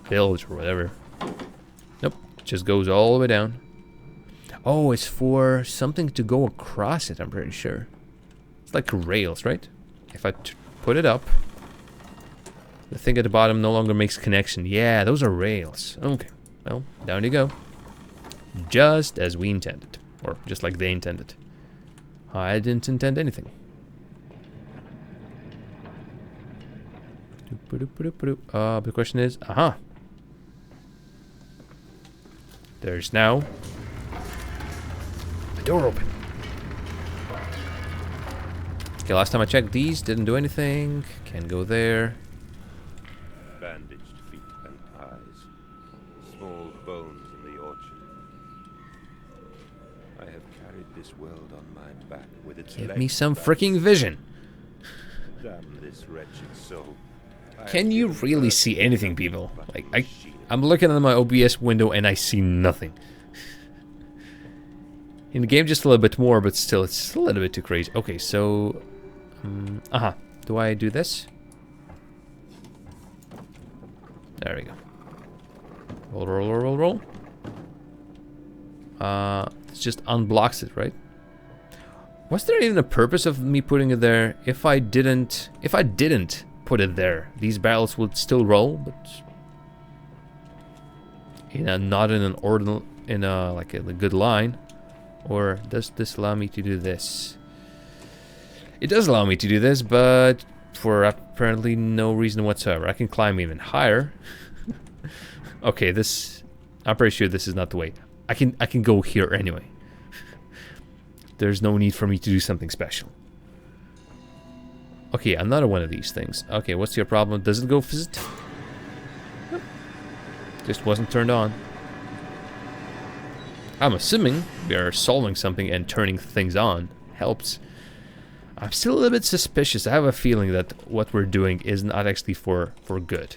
bilge or whatever. Nope, it just goes all the way down. Oh, it's for something to go across it, I'm pretty sure. It's like rails, right? If I put it up, the thing at the bottom no longer makes connection. Yeah, those are rails. Okay, well, down you go. Just as we intended. Or just like they intended. I didn't intend anything. The question is, there's now a door open. Okay, last time I checked, these didn't do anything. Can't go there. Bandaged feet and eyes. Small bones in the orchard. I have carried this world on my back with its Give legs me some back. freaking vision. Damn this wretched soul. I Can have you given really birth see to anything, nothing people? but Like, machine. I'm looking at my OBS window and I see nothing. In the game, just a little bit more, but still, it's a little bit too crazy. Okay, so... do I do this? There we go. Roll, roll, roll, roll, roll. It just unblocks it, right? Was there even a purpose of me putting it there? If I didn't put it there, these barrels would still roll, but not in an ordinal, like a good line. Or does this allow me to do this? It does allow me to do this, but for apparently no reason whatsoever. I can climb even higher. Okay, I'm pretty sure this is not the way. I can go here anyway. There's no need for me to do something special. Okay, another one of these things. Okay, what's your problem? Does it go visit? Just wasn't turned on. I'm assuming we are solving something and turning things on helps. I'm still a little bit suspicious. I have a feeling that what we're doing is not actually for good.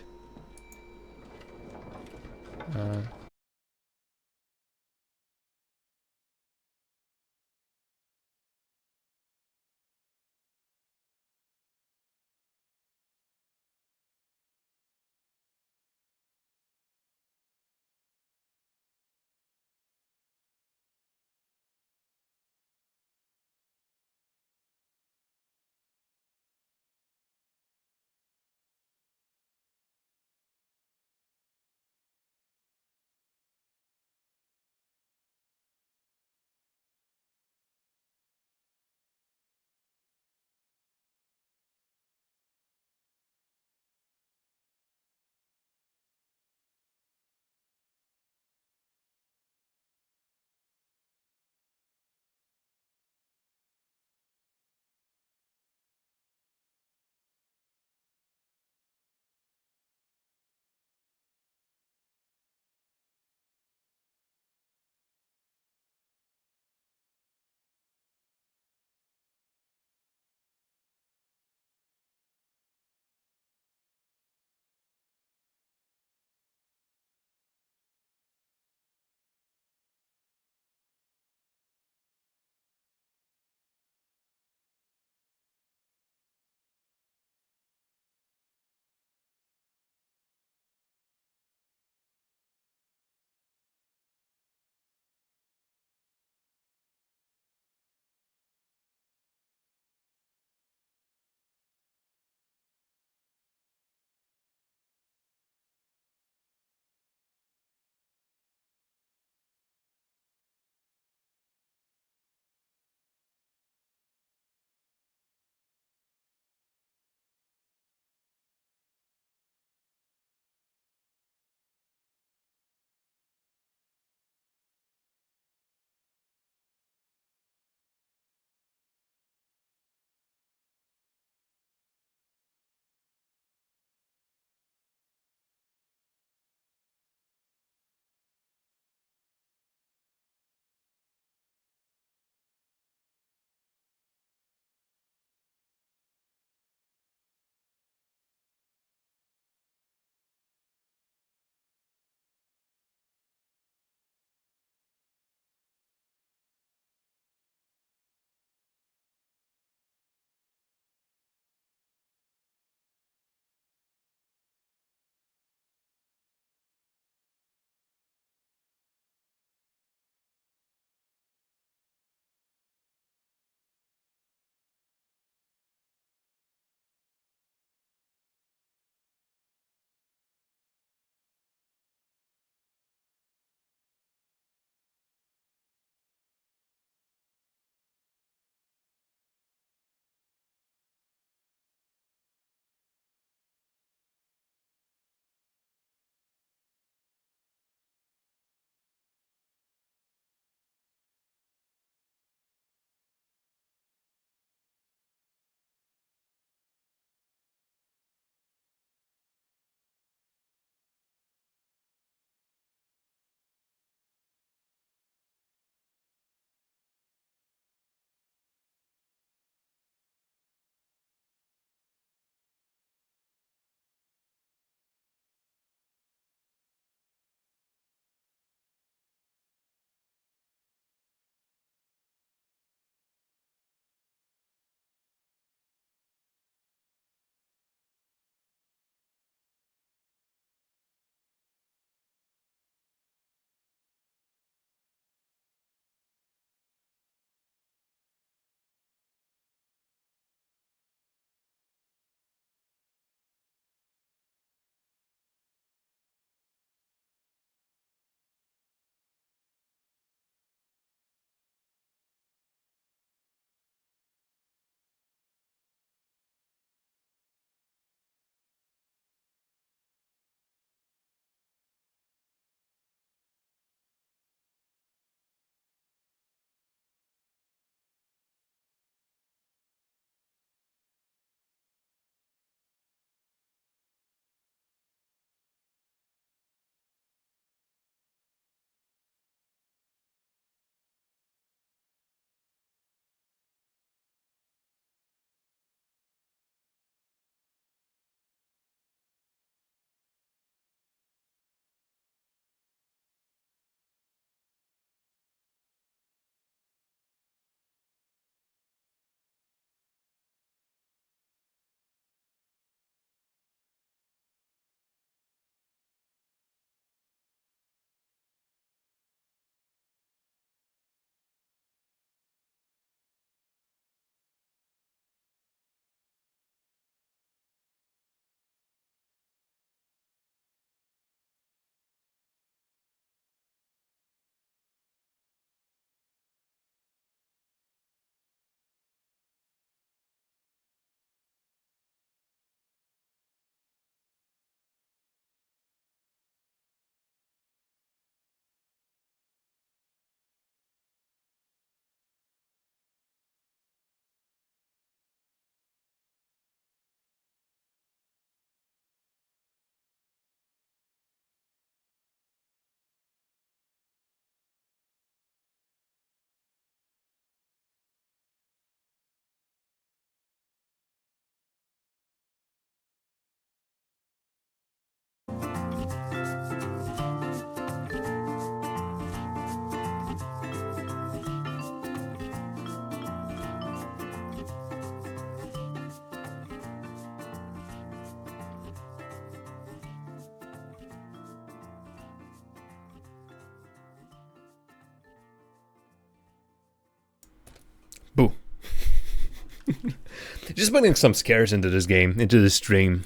Just putting some scares into this game, into this stream.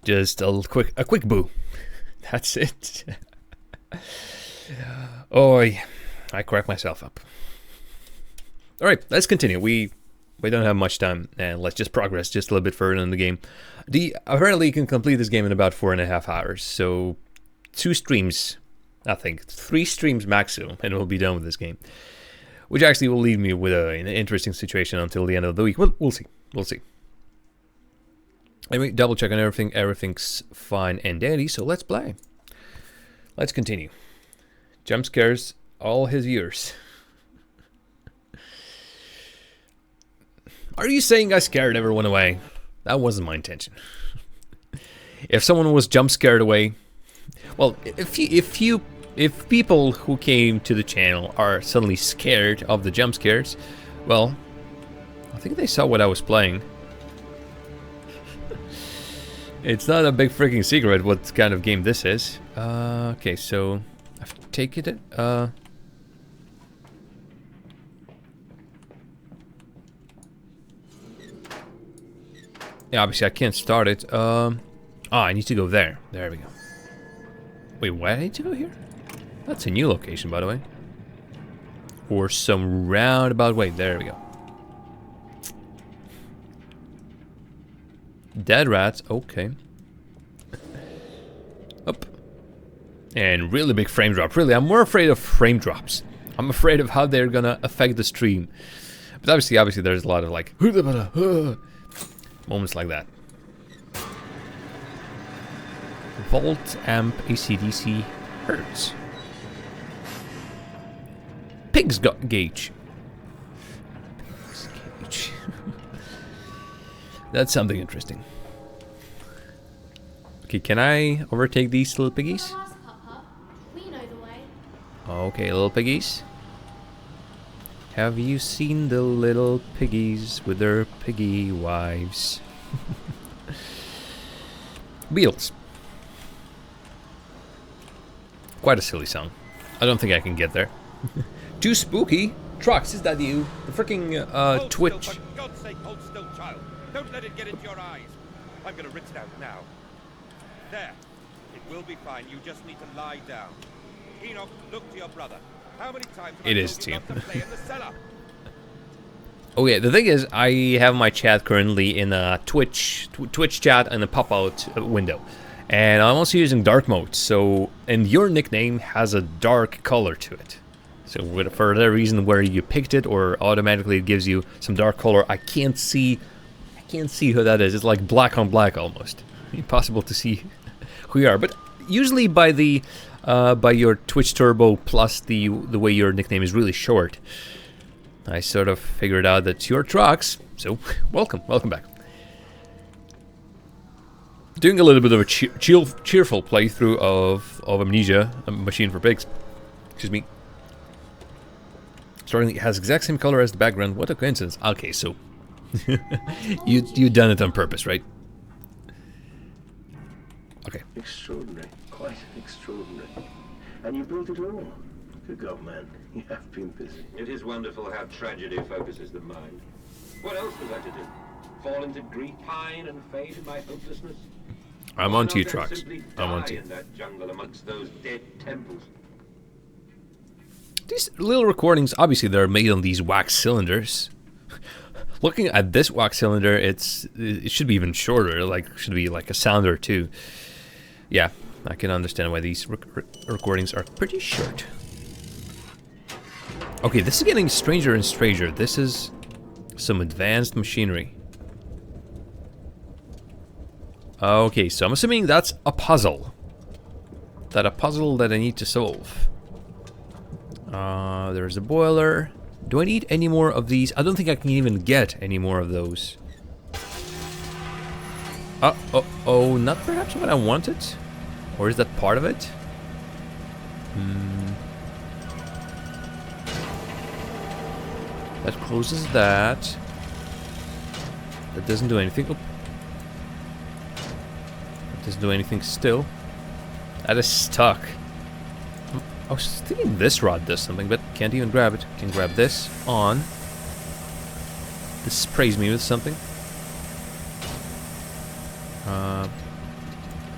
Just a quick boo. That's it. Oh, I cracked myself up. All right, let's continue. We don't have much time, and let's just progress just a little bit further in the game. Apparently, you can complete this game in about 4.5 hours. So, 2 streams, I think, 3 streams maximum, and we'll be done with this game. Which actually will leave me with an interesting situation until the end of the week. Well, we'll see. We'll see. Anyway, double check on everything. Everything's fine and dandy, so let's play. Let's continue. Jump scares all his years. Are you saying I scared everyone away? That wasn't my intention. If someone was jump scared away, well, if people who came to the channel are suddenly scared of the jump scares, well, I think they saw what I was playing. It's not a big freaking secret what kind of game this is. Okay, so I've taken it. Yeah, obviously I can't start it. I need to go there. There we go. Wait, why do I need to go here? That's a new location, by the way. Or some roundabout way. There we go. Dead rats. Okay. Up. And really big frame drop. Really, I'm more afraid of frame drops. I'm afraid of how they're gonna affect the stream. But obviously there's a lot of like moments like that. Volt amp ACDC hertz. Pigs gauge. Pigs gauge. That's something interesting. Okay, can I overtake these little piggies? Ask, Papa. We know the way. Okay, little piggies. Have you seen the little piggies with their piggy wives? Beatles. Quite a silly song. I don't think I can get there. Too spooky. Trucks, is that you? The freaking Twitch. Still, for God's sake, hold still, child. Don't let it get into your eyes. I'm gonna rinse it out now. There. It will be fine. You just need to lie down. Enoch, look to your brother. How many times have It I is told you not to play in the cellar? Oh yeah, the thing is, I have my chat currently in a Twitch chat and a pop-out window. And I'm also using dark mode, so... And your nickname has a dark color to it. So for that reason where you picked it or automatically it gives you some dark color, I can't see who that is. It's like black on black almost. Impossible to see who you are. But usually by the by your Twitch Turbo plus the way your nickname is really short, I sort of figured out that you're Trucks. So welcome back. Doing a little bit of a cheerful playthrough of Amnesia, a Machine for Pigs. Excuse me. Starting, it has exact same color as the background. What a coincidence. Okay, so you done it on purpose, right? Okay. Extraordinary. Quite extraordinary. And you built it all. Good God, man. You have been busy. It is wonderful how tragedy focuses the mind. What else was I to do? Fall into grief, pine, and fade in my hopelessness? I'm on to you, Trucks. I'm on to you. In that jungle amongst those dead temples. These little recordings, obviously, they're made on these wax cylinders. Looking at this wax cylinder, it should be even shorter. Like, should be like a sound or two. Yeah, I can understand why these recordings are pretty short. Okay, this is getting stranger and stranger. This is some advanced machinery. Okay, so I'm assuming that's a puzzle. A puzzle that I need to solve. There's a boiler. Do I need any more of these? I don't think I can even get any more of those. Oh, not perhaps what I wanted? Or is that part of it? That closes that. That doesn't do anything. Oop. That doesn't do anything still. That is stuck. I was thinking this rod does something, but can't even grab it. Can grab this on. This sprays me with something.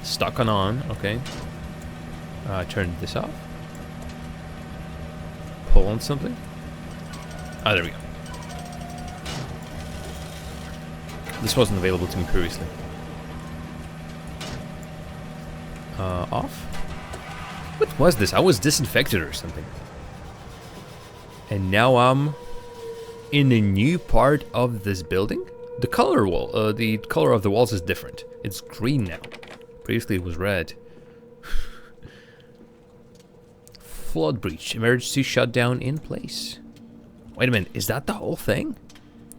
Stuck on, okay. Turn this off. Pull on something. Ah, there we go. This wasn't available to me previously. Off? What was this? I was disinfected or something. And now I'm in a new part of this building. The color the color of the walls is different. It's green now. Previously it was red. Flood breach. Emergency shutdown in place. Wait a minute. Is that the whole thing?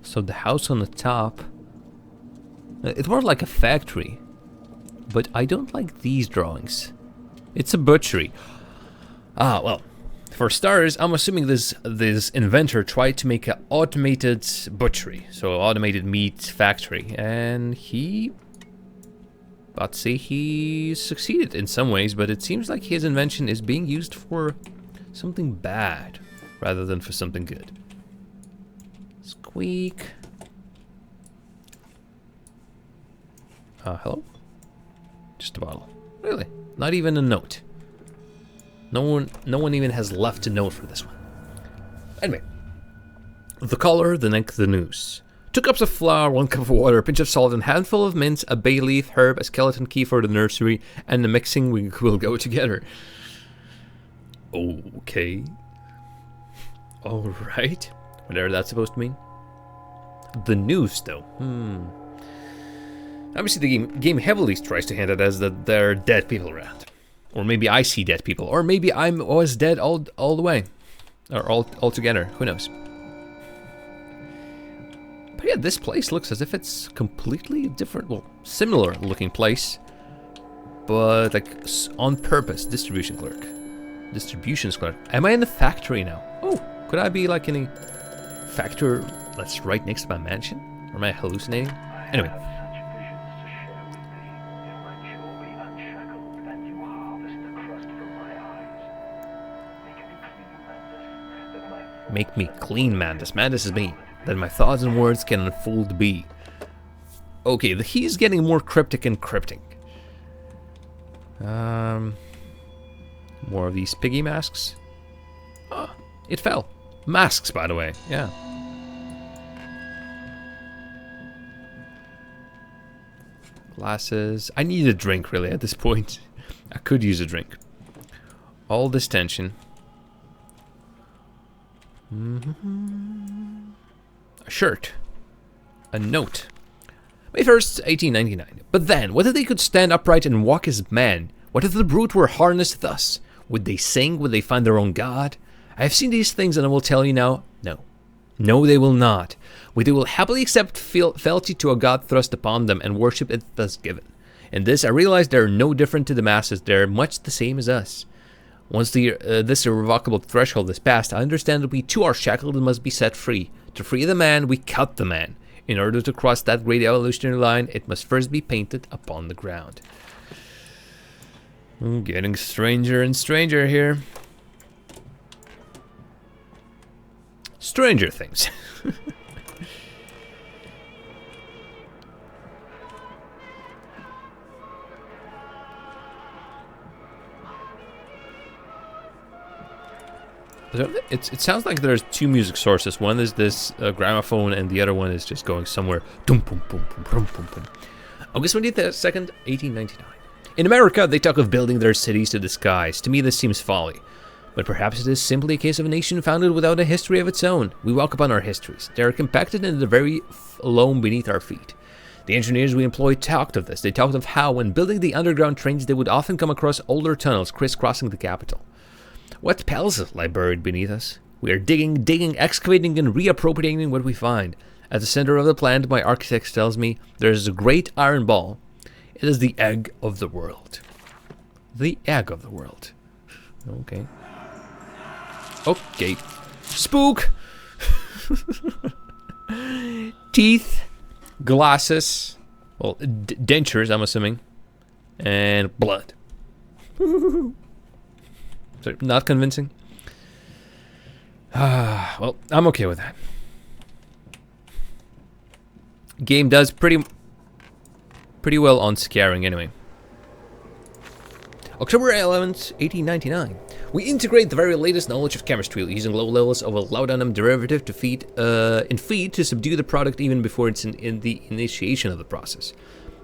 So the house on the top. It's more like a factory. But I don't like these drawings. It's a butchery. Ah, well. For starters, I'm assuming this inventor tried to make an automated butchery. So automated meat factory. And I'd say he succeeded in some ways, but it seems like his invention is being used for something bad rather than for something good. Squeak. Hello? Just a bottle. Really? Not even a note. No one even has left a note for this one. Anyway. The color, the neck, the news. 2 cups of flour, 1 cup of water, a pinch of salt, and a handful of mint, a bay leaf, herb, a skeleton key for the nursery, and the mixing will go together. Okay. Alright. Whatever that's supposed to mean. The news, though. Obviously, the game heavily tries to hint at us that there are dead people around. Or maybe I see dead people. Or maybe I was dead all the way. Or all together. Who knows? But yeah, this place looks as if it's completely different. Well, similar looking place. But like on purpose. Distribution clerk. Distributions clerk. Am I in the factory now? Oh, could I be like in a factory that's right next to my mansion? Or am I hallucinating? Anyway. Make me clean, Mandus. Mandus is me. That my thoughts and words can unfold be. Okay, he's getting more cryptic and cryptic. More of these piggy masks. Oh, it fell. Masks, by the way. Yeah. Glasses. I need a drink, really, at this point. I could use a drink. All this tension. A shirt. A note. May 1st, 1899. But then, whether they could stand upright and walk as men, what if the brute were harnessed thus? Would they sing? Would they find their own God? I have seen these things and I will tell you now, no. No, they will not. They will happily accept fealty to a God thrust upon them and worship it thus given. In this, I realize they are no different to the masses. They are much the same as us. Once this irrevocable threshold is passed, I understand that we too are shackled and must be set free. To free the man, we cut the man. In order to cross that great evolutionary line, it must first be painted upon the ground. Getting stranger and stranger here. Stranger Things. It sounds like there's 2 music sources. One is this gramophone, and the other one is just going somewhere. Dum, boom, boom, boom, boom, boom, boom. August 22nd, 1899. In America, they talk of building their cities to the skies. To me, this seems folly. But perhaps it is simply a case of a nation founded without a history of its own. We walk upon our histories. They are compacted into the very loam beneath our feet. The engineers we employed talked of this. They talked of how, when building the underground trains, they would often come across older tunnels crisscrossing the capital. What palaces lie buried beneath us? We are digging, excavating, and reappropriating what we find. At the center of the plant, my architect tells me, there is a great iron ball. It is the egg of the world. The egg of the world. Okay. Okay. Spook! Teeth. Glasses. Well, dentures, I'm assuming. And blood. So, not convincing? Well, I'm okay with that. Game does pretty... pretty well on scaring anyway. October 11th, 1899. We integrate the very latest knowledge of chemistry using low levels of a laudanum derivative to feed to subdue the product even before it's in the initiation of the process.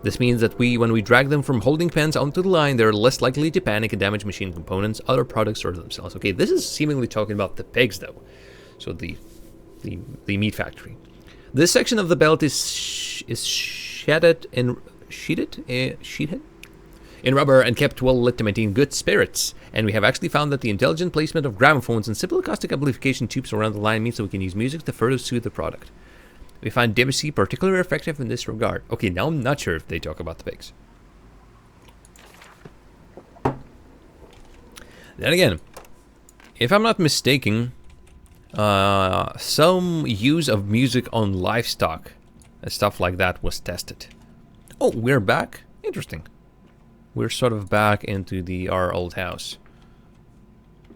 This means that when we drag them from holding pens onto the line, they're less likely to panic and damage machine components, other products, or themselves. Okay, this is seemingly talking about the pigs, though. So the meat factory. This section of the belt is sheeted in rubber and kept well lit to maintain good spirits. And we have actually found that the intelligent placement of gramophones and simple acoustic amplification tubes around the line means that we can use music to further soothe the product. We find Debussy particularly effective in this regard. Okay, now I'm not sure if they talk about the pigs. Then again, if I'm not mistaken, some use of music on livestock and stuff like that was tested. Oh, we're back? Interesting. We're sort of back into our old house.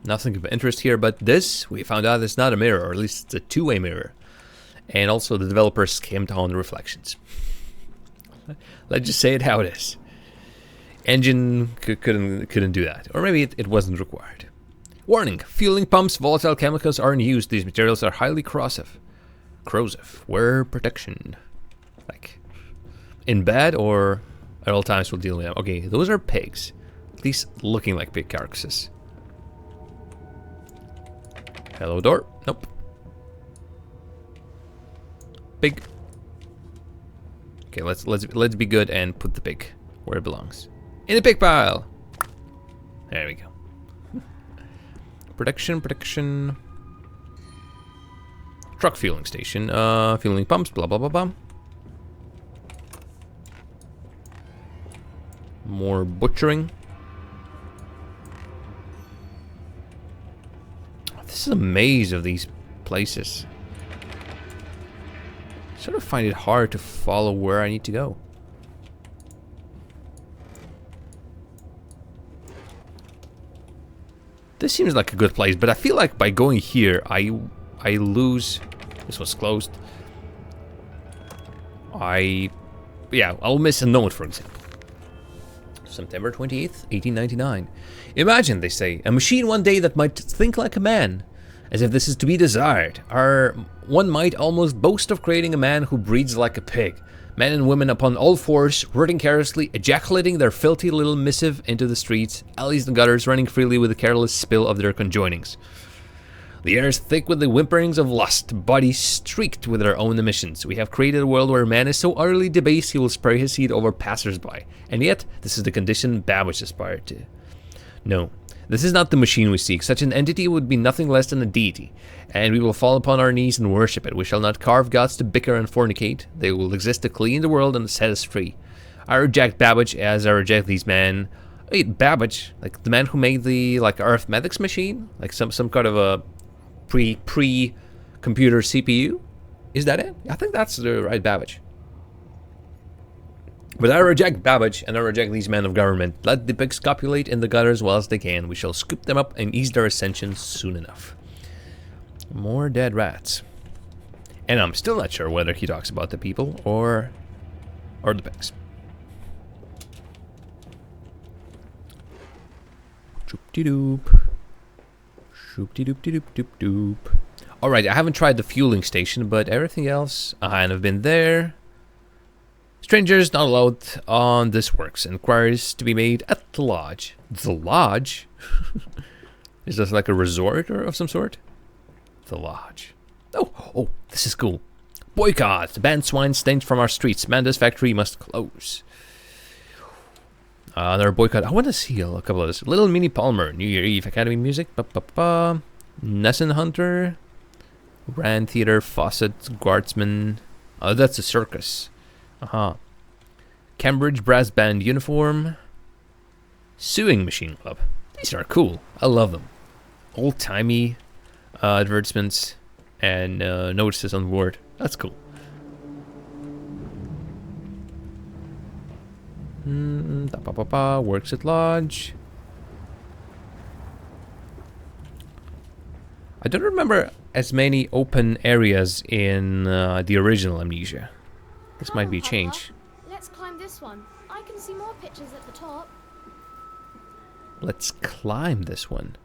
Nothing of interest here, but this, we found out it's not a mirror, or at least it's a two-way mirror. And also the developers skimmed on the reflections. Let's just say it how it is. Engine couldn't do that. Or maybe it wasn't required. Warning, fueling pumps, volatile chemicals aren't used. These materials are highly corrosive. Wear protection. Like, in bed or at all times we'll deal with them. Okay, those are pigs. At least looking like pig carcasses. Hello, door. Nope. Pig. Okay, let's be good and put the pig where it belongs. In the pig pile. There we go. Protection. Truck fueling station. Fueling pumps. Blah blah blah blah. More butchering. This is a maze of these places. Sort of find it hard to follow where I need to go. This seems like a good place, but I feel like by going here, I lose. This was closed. I'll miss a note, for example. September 28th, 1899. Imagine, they say, a machine one day that might think like a man, as if this is to be desired. One might almost boast of creating a man who breeds like a pig. Men and women upon all fours, rooting carelessly, ejaculating their filthy little missive into the streets, alleys and gutters, running freely with a careless spill of their conjoinings. The air is thick with the whimperings of lust, bodies streaked with their own emissions. We have created a world where man is so utterly debased he will spray his seed over passers-by. And yet, this is the condition Babbage aspired to. No, this is not the machine we seek. Such an entity would be nothing less than a deity, and we will fall upon our knees and worship it. We shall not carve gods to bicker and fornicate. They will exist to clean the world and set us free. I reject Babbage as I reject these men. Wait, Babbage, like the man who made the arithmetics machine, like some kind of a pre-computer CPU? Is that it? I think that's the right Babbage. But I reject Babbage, and I reject these men of government. Let the pigs copulate in the gutters whilst they can. We shall scoop them up and ease their ascension soon enough. More dead rats. And I'm still not sure whether he talks about the people or the pigs. Shoop-de-doop. Shoop-de-doop-de-doop-doop-doop. Alright, I haven't tried the fueling station, but everything else, I have been there. Strangers not allowed on this works. Inquiries to be made at the lodge. The lodge? Is this like a resort or of some sort? The lodge. Oh, this is cool. Boycott! Banned swine stench from our streets. Manda's factory must close. Another boycott. I want to see a couple of this. Little Minnie Palmer, New Year Eve Academy Music. Nesson Hunter. Rand Theater, Fawcett, Guardsman. Oh, that's a circus. Cambridge Brass Band Uniform. Sewing Machine Club. These are cool. I love them. Old-timey advertisements and notices on board. That's cool. Works at Lodge. I don't remember as many open areas in the original Amnesia. This might be a change. Let's Let's climb this one. I can see more pictures at the top. Let's climb this one.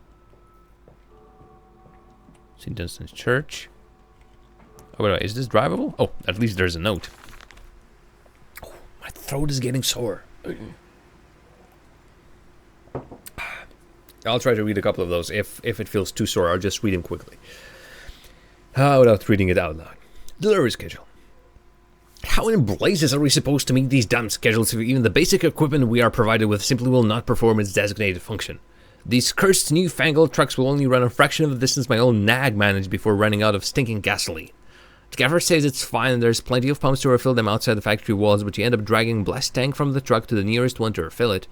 St. Dunstan's Church. Oh, wait, is this drivable? Oh, at least there's a note. Oh, my throat is getting sore. I'll try to read a couple of those. If it feels too sore, I'll just read them quickly. Without reading it out loud. Delivery schedule. How in blazes are we supposed to meet these damn schedules if even the basic equipment we are provided with simply will not perform its designated function? These cursed newfangled trucks will only run a fraction of the distance my old nag managed before running out of stinking gasoline. The gaffer says it's fine and there's plenty of pumps to refill them outside the factory walls, but you end up dragging a blessed tank from the truck to the nearest one to refill it,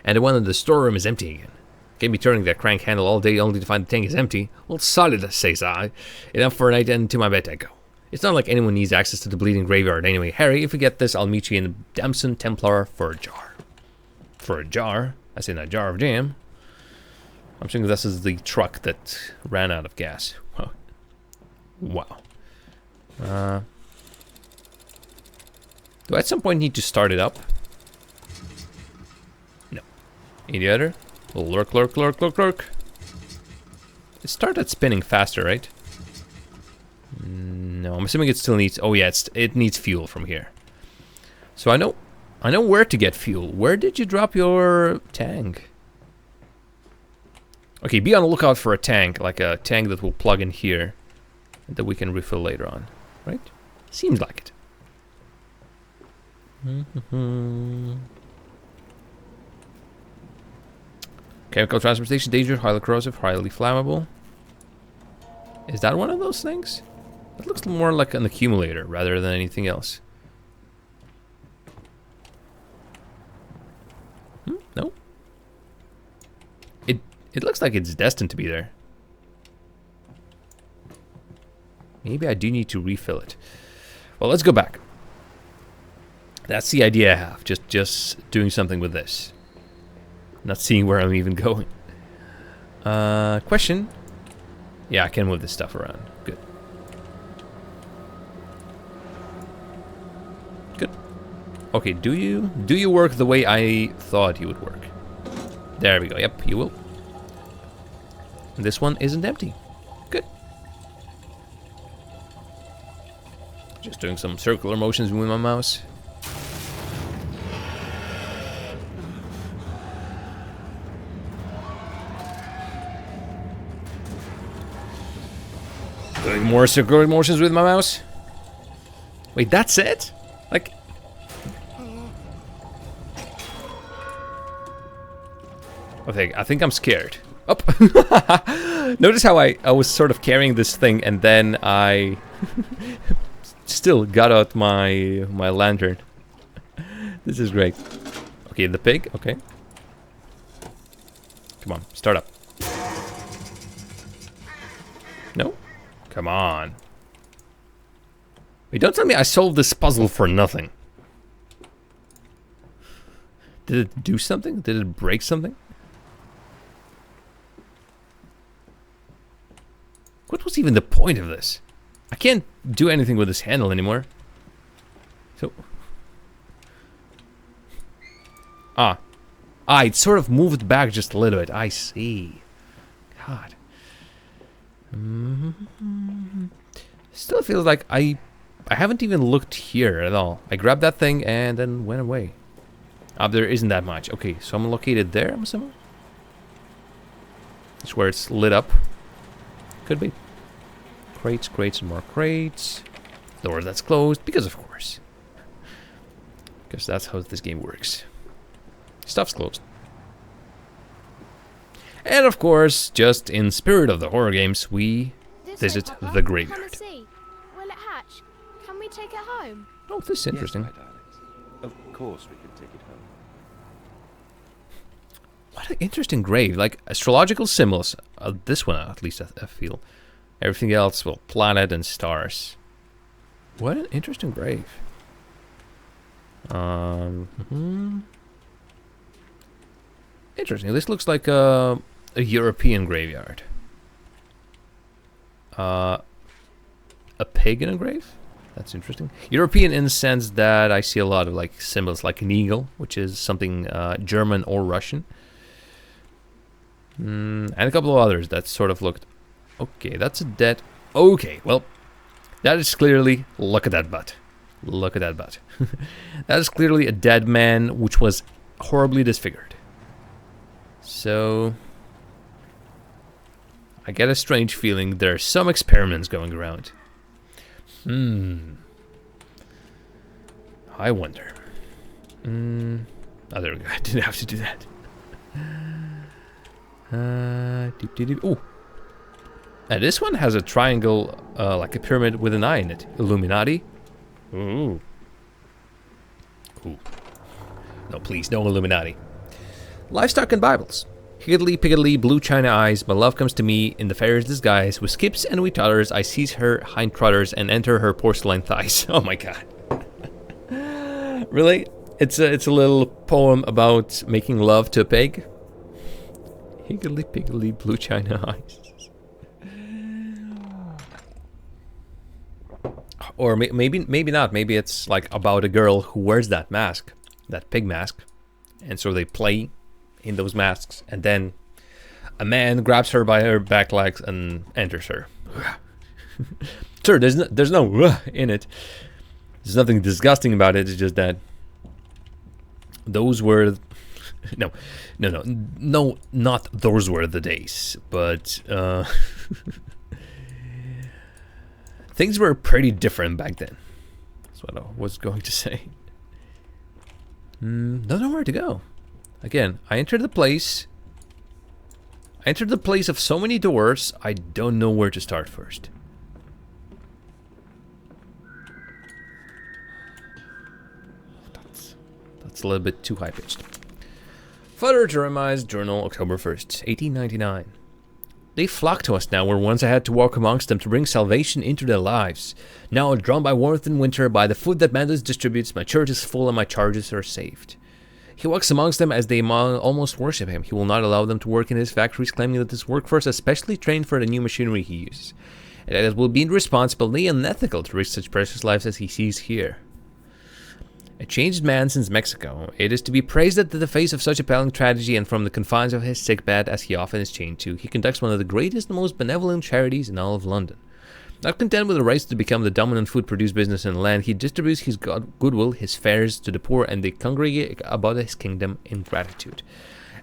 and the one in the storeroom is empty again. Can't be turning that crank handle all day only to find the tank is empty. Well, solid, says I. Enough for a night and to my bed I go. It's not like anyone needs access to the bleeding graveyard anyway. Harry, if we get this, I'll meet you in the Damson Templar for a jar. For a jar? As in a jar of jam. I'm assuming this is the truck that ran out of gas. Wow. Do I at some point need to start it up? No. Any other? Lurk. It started spinning faster, right? No, I'm assuming it still needs... Oh yeah, it needs fuel from here. So I know where to get fuel. Where did you drop your tank? Okay, be on the lookout for a tank, like a tank that will plug in here, that we can refill later on, right? Seems like it. Chemical transportation, dangerous, highly corrosive, highly flammable. Is that one of those things? It looks more like an accumulator rather than anything else. No. It looks like it's destined to be there. Maybe I do need to refill it. Well, let's go back. That's the idea I have. Just doing something with this. Not seeing where I'm even going. Question. Yeah, I can move this stuff around. Good. Good. Okay, do you work the way I thought you would work? There we go. Yep, you will. And this one isn't empty. Good. Just doing some circular motions with my mouse. Doing more circular motions with my mouse. Wait, that's it? Like... Okay, I think I'm scared. Up. Notice how I was sort of carrying this thing and then I still got out my lantern. This is great. Okay, the pig. Okay. Come on, start up. No? Come on. Wait, don't tell me I solved this puzzle for nothing. Did it do something? Did it break something? What was even the point of this? I can't do anything with this handle anymore. So... it sort of moved back just a little bit. I see. God. Still feels like I haven't even looked here at all. I grabbed that thing and then went away. There isn't that much. Okay, so I'm located there, I'm assuming. That's where it's lit up. Could be. Crates, and more crates. Door that's closed, because of course. Because that's how this game works. Stuff's closed. And of course, just in spirit of the horror games, we visit the graveyard. Will it hatch? Can we take it home? Oh, this is interesting. Yes, my darlings. Of course we can take it home. What an interesting grave. Like, astrological symbols. This one, at least, I feel. Everything else, well, planet and stars. What an interesting grave. Interesting. This looks like a European graveyard. A pig in a grave? That's interesting. European in the sense that I see a lot of like symbols like an eagle, which is something German or Russian. And a couple of others that sort of looked... Okay, that's a dead... Okay, well, that is clearly... Look at that butt. Look at that butt. That is clearly a dead man, which was horribly disfigured. So... I get a strange feeling there are some experiments going around. I wonder. Oh, there we go. I didn't have to do that. Ooh. Now this one has a triangle, like a pyramid with an eye in it. Illuminati. Ooh. Ooh. No, please, no Illuminati. Livestock and Bibles. Higgledy piggledy, blue china eyes, my love comes to me in the fairest disguise. With skips and we totters, I seize her hind trotters and enter her porcelain thighs. Oh my god. Really? It's a little poem about making love to a pig? Higgledy piggledy, blue china eyes. Or maybe not. Maybe it's like about a girl who wears that mask, that pig mask. And so they play in those masks, and then a man grabs her by her back legs and enters her. Sure, there's no in it. There's nothing disgusting about it. It's just that those were no, not those were the days. But things were pretty different back then. That's what I was going to say. Don't know where to go. Again, I entered the place. I entered the place of so many doors, I don't know where to start first. That's a little bit too high-pitched. Father Jeremiah's Journal, October 1st, 1899. They flock to us now where once I had to walk amongst them to bring salvation into their lives. Now, drawn by warmth and winter, by the food that man distributes, my church is full and my charges are saved. He walks amongst them as they almost worship him. He will not allow them to work in his factories, claiming that this workforce is specially trained for the new machinery he uses, and that it will be irresponsible and unethical to risk such precious lives as he sees here. A changed man since Mexico, it is to be praised that in the face of such appalling tragedy and from the confines of his sickbed, as he often is chained to, he conducts one of the greatest and most benevolent charities in all of London. Not content with the rights to become the dominant food-produced business in the land, he distributes his goodwill, his fares to the poor, and they congregate about his kingdom in gratitude.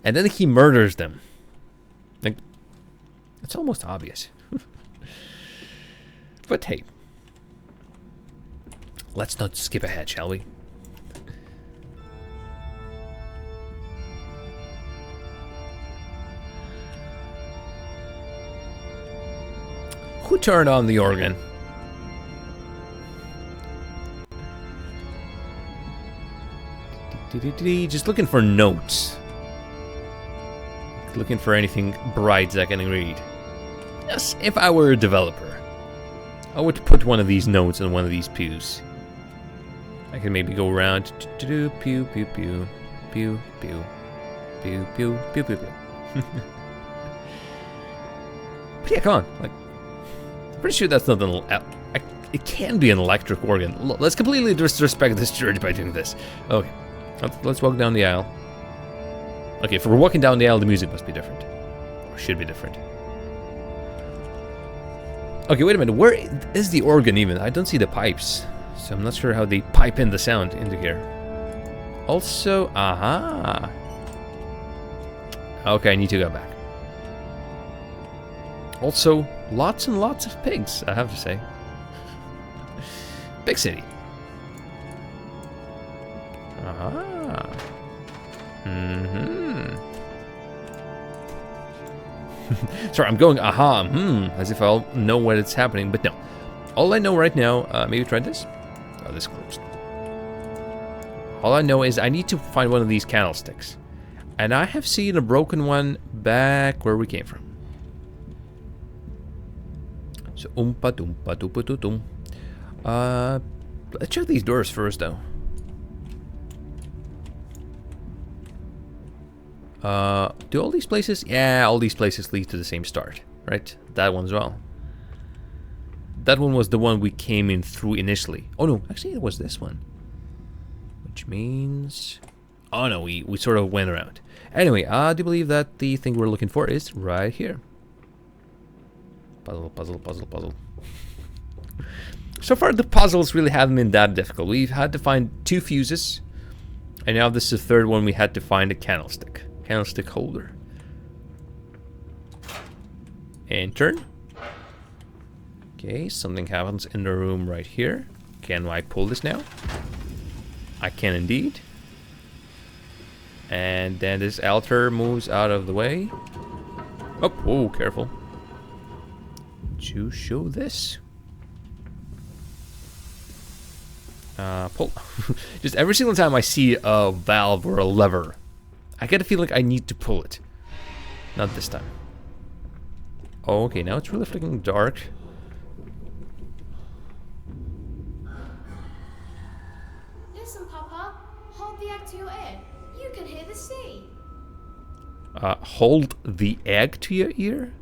And then he murders them. Like, it's almost obvious. But hey, let's not skip ahead, shall we? Who turned on the organ? Just looking for notes. Looking for anything bright that I can read. Yes, if I were a developer, I would put one of these notes on one of these pews. I can maybe go around. Pew, pew, pew, pew, pew, pew, pew, pew, pew, pew. But yeah, come on. Like, pretty sure that's not an... It can be an electric organ. Let's completely disrespect this church by doing this. Okay, let's walk down the aisle. Okay, if we're walking down the aisle, the music must be different. Or should be different. Okay, wait a minute. Where is the organ even? I don't see the pipes. So I'm not sure how they pipe in the sound into here. Also, aha. Okay, I need to go back. Also, lots and lots of pigs, I have to say. Big city. Aha. Sorry, I'm going aha, as if I'll know what it's happening, but no. All I know right now, maybe try this? Oh, this closed. All I know is I need to find one of these candlesticks. And I have seen a broken one back where we came from. So, oompa doompa doopa doo doom. Let's check these doors first, though. Do all these places? Yeah, all these places lead to the same start, right? That one as well. that one was the one we came in through initially. Oh no, actually it was this one. Which means... Oh no, we sort of went around. Anyway, I do believe that the thing we're looking for is right here. Puzzle, puzzle, puzzle, puzzle. So far, the puzzles really haven't been that difficult. We've had to find 2 fuses. And now this is the 3rd one we had to find a candlestick. Candlestick holder. And turn. Okay, something happens in the room right here. Can I pull this now? I can indeed. And then this altar moves out of the way. Oh, whoa, careful. To show this. Pull. Just every single time I see a valve or a lever, I get a feeling I need to pull it. Not this time. Oh, okay, now it's really freaking dark. Listen, Papa. Hold the egg to your ear. You can hear the sea. Hold the egg to your ear?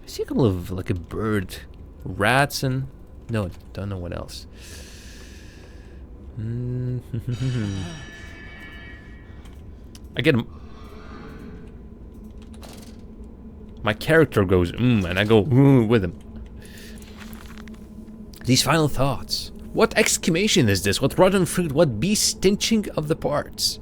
I see a couple of, like, a bird. Rats and... No, don't know what else. I get... My character goes, and I go, with him. These final thoughts. What exclamation is this? What rotten fruit? What beast stenching of the parts?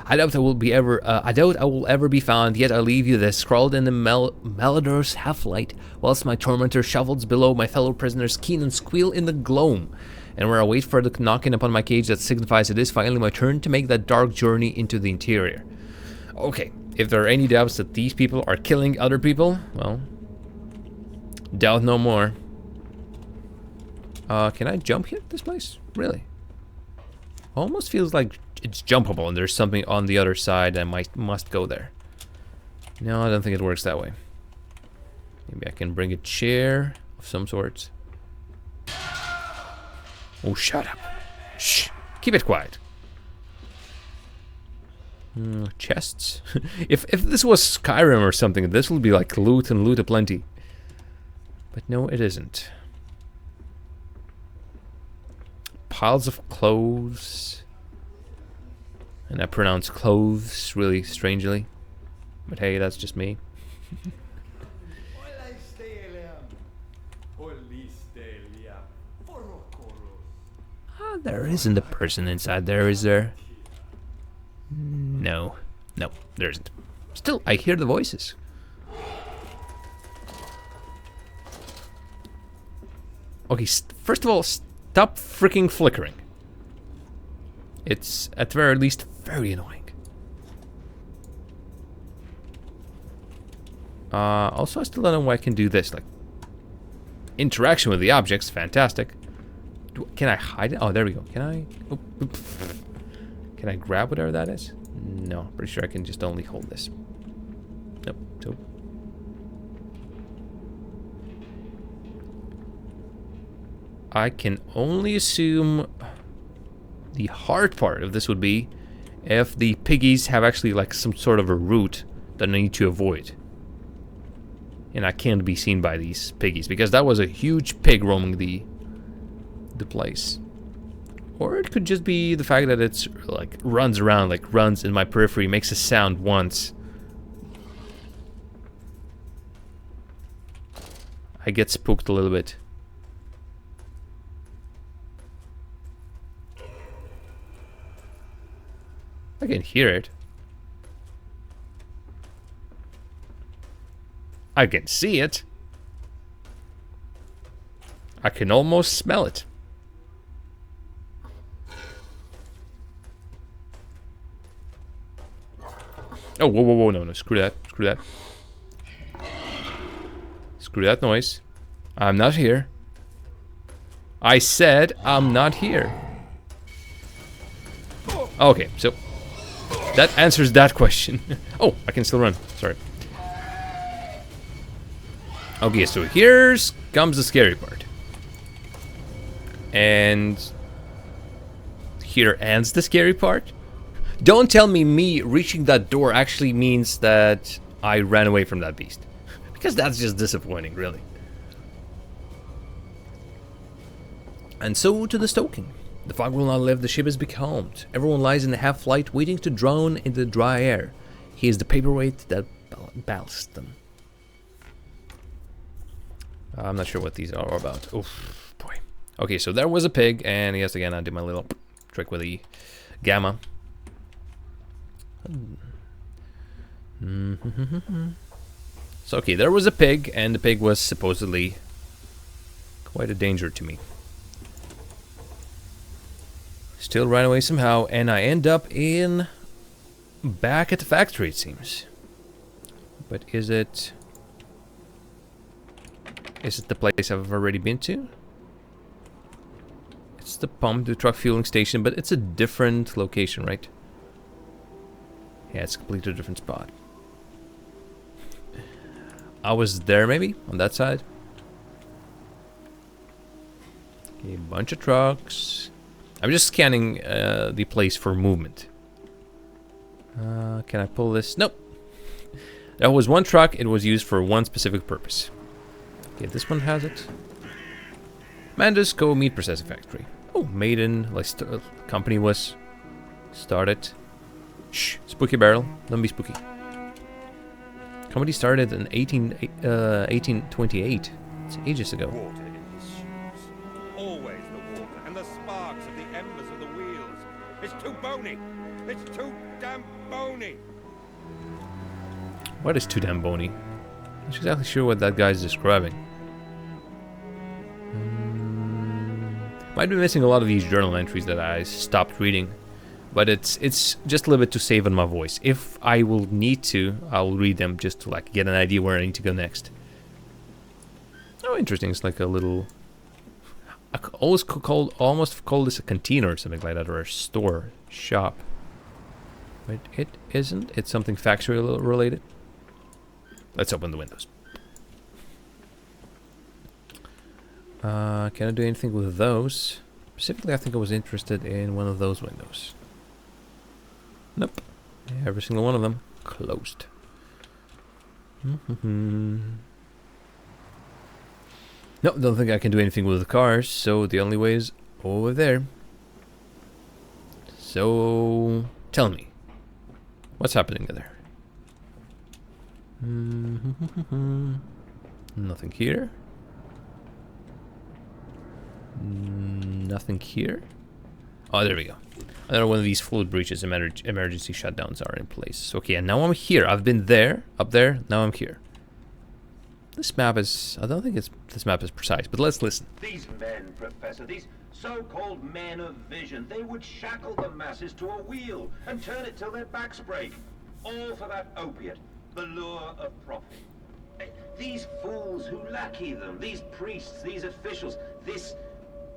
I doubt I will ever be found, yet I leave you there, scrawled in the Melador's half-light, whilst my tormentor shovels below my fellow prisoners keen and squeal in the gloam. And where I wait for the knocking upon my cage that signifies it is finally my turn to make that dark journey into the interior. Okay, if there are any doubts that these people are killing other people, well, doubt no more. Can I jump here at this place? Really? Almost feels like it's jumpable and there's something on the other side I must go there. No, I don't think it works that way. Maybe I can bring a chair of some sort. Oh, shut up. Shh. Keep it quiet. Chests. If this was Skyrim or something, this would be like loot and loot aplenty. But no, it isn't. Piles of clothes. And I pronounce clothes really strangely. But hey, that's just me. There isn't a person inside there, is there? No. No, there isn't. Still, I hear the voices. Okay, first of all, stop freaking flickering. It's, at the very least, very annoying. Also, I still don't know why I can do this. Like, interaction with the objects, fantastic. Can I hide it? Oh, there we go. Can I? Can I grab whatever that is? No, pretty sure I can just only hold this. Nope. So. I can only assume the hard part of this would be if the piggies have actually like some sort of a route that I need to avoid. And I can't be seen by these piggies because that was a huge pig roaming the place. Or it could just be the fact that it's like runs around, like runs in my periphery, makes a sound once. I get spooked a little bit. I can hear it. I can see it. I can almost smell it. Oh, whoa, whoa, whoa, no, screw that, screw that. Screw that noise. I'm not here. I said I'm not here. Okay, so that answers that question. Oh, I can still run, sorry. Okay, so here comes the scary part. And here ends the scary part. Don't tell me reaching that door actually means that I ran away from that beast. Because that's just disappointing, really. And so to the stoking. The fog will not lift, the ship is becalmed. Everyone lies in the half-flight, waiting to drone into the dry air. He is the paperweight that ballasts them. I'm not sure what these are about. Oof, boy. Okay, so there was a pig, and yes, again, I did my little trick with the gamma. So, okay, there was a pig, and the pig was supposedly quite a danger to me. Still ran away somehow, and I end up back at the factory, it seems. But is it the place I've already been to? It's the pump, the truck fueling station, but it's a different location, right? Yeah, it's a completely different spot. I was there, maybe, on that side. Okay, a bunch of trucks. I'm just scanning the place for movement. Can I pull this? Nope. That was one truck. It was used for one specific purpose. Okay, this one has it. Manda's Co. Meat Processing Factory. Oh, Maiden. Like company was started. Shh, spooky barrel. Don't be spooky. Company started in 1828. It's ages ago. Water in his shoes. Always the water and the sparks of the embers of the wheels. It's too bony. It's too damn bony. What is too damn bony? I'm not exactly sure what that guy's describing. Might be missing a lot of these journal entries that I stopped reading. But it's just a little bit to save on my voice. If I will need to, I'll read them just to like get an idea where I need to go next. Oh, interesting. It's like a little... I almost call this a canteen or something like that, or a store, shop. But it isn't. It's something factory related. Let's open the windows. Can I do anything with those? Specifically, I think I was interested in one of those windows. Nope. Every single one of them closed. Nope, don't think I can do anything with the cars, so the only way is over there. So, tell me, what's happening there? Nothing here. Nothing here. Oh, there we go. Another one of these fluid breaches, emergency shutdowns are in place. Okay, and now I'm here. I've been there, up there. Now I'm here. This map is... I don't think this map is precise, but let's listen. These men, Professor, these so-called men of vision, they would shackle the masses to a wheel and turn it till their backs break. All for that opiate, the lure of profit. These fools who lackey them, these priests, these officials, this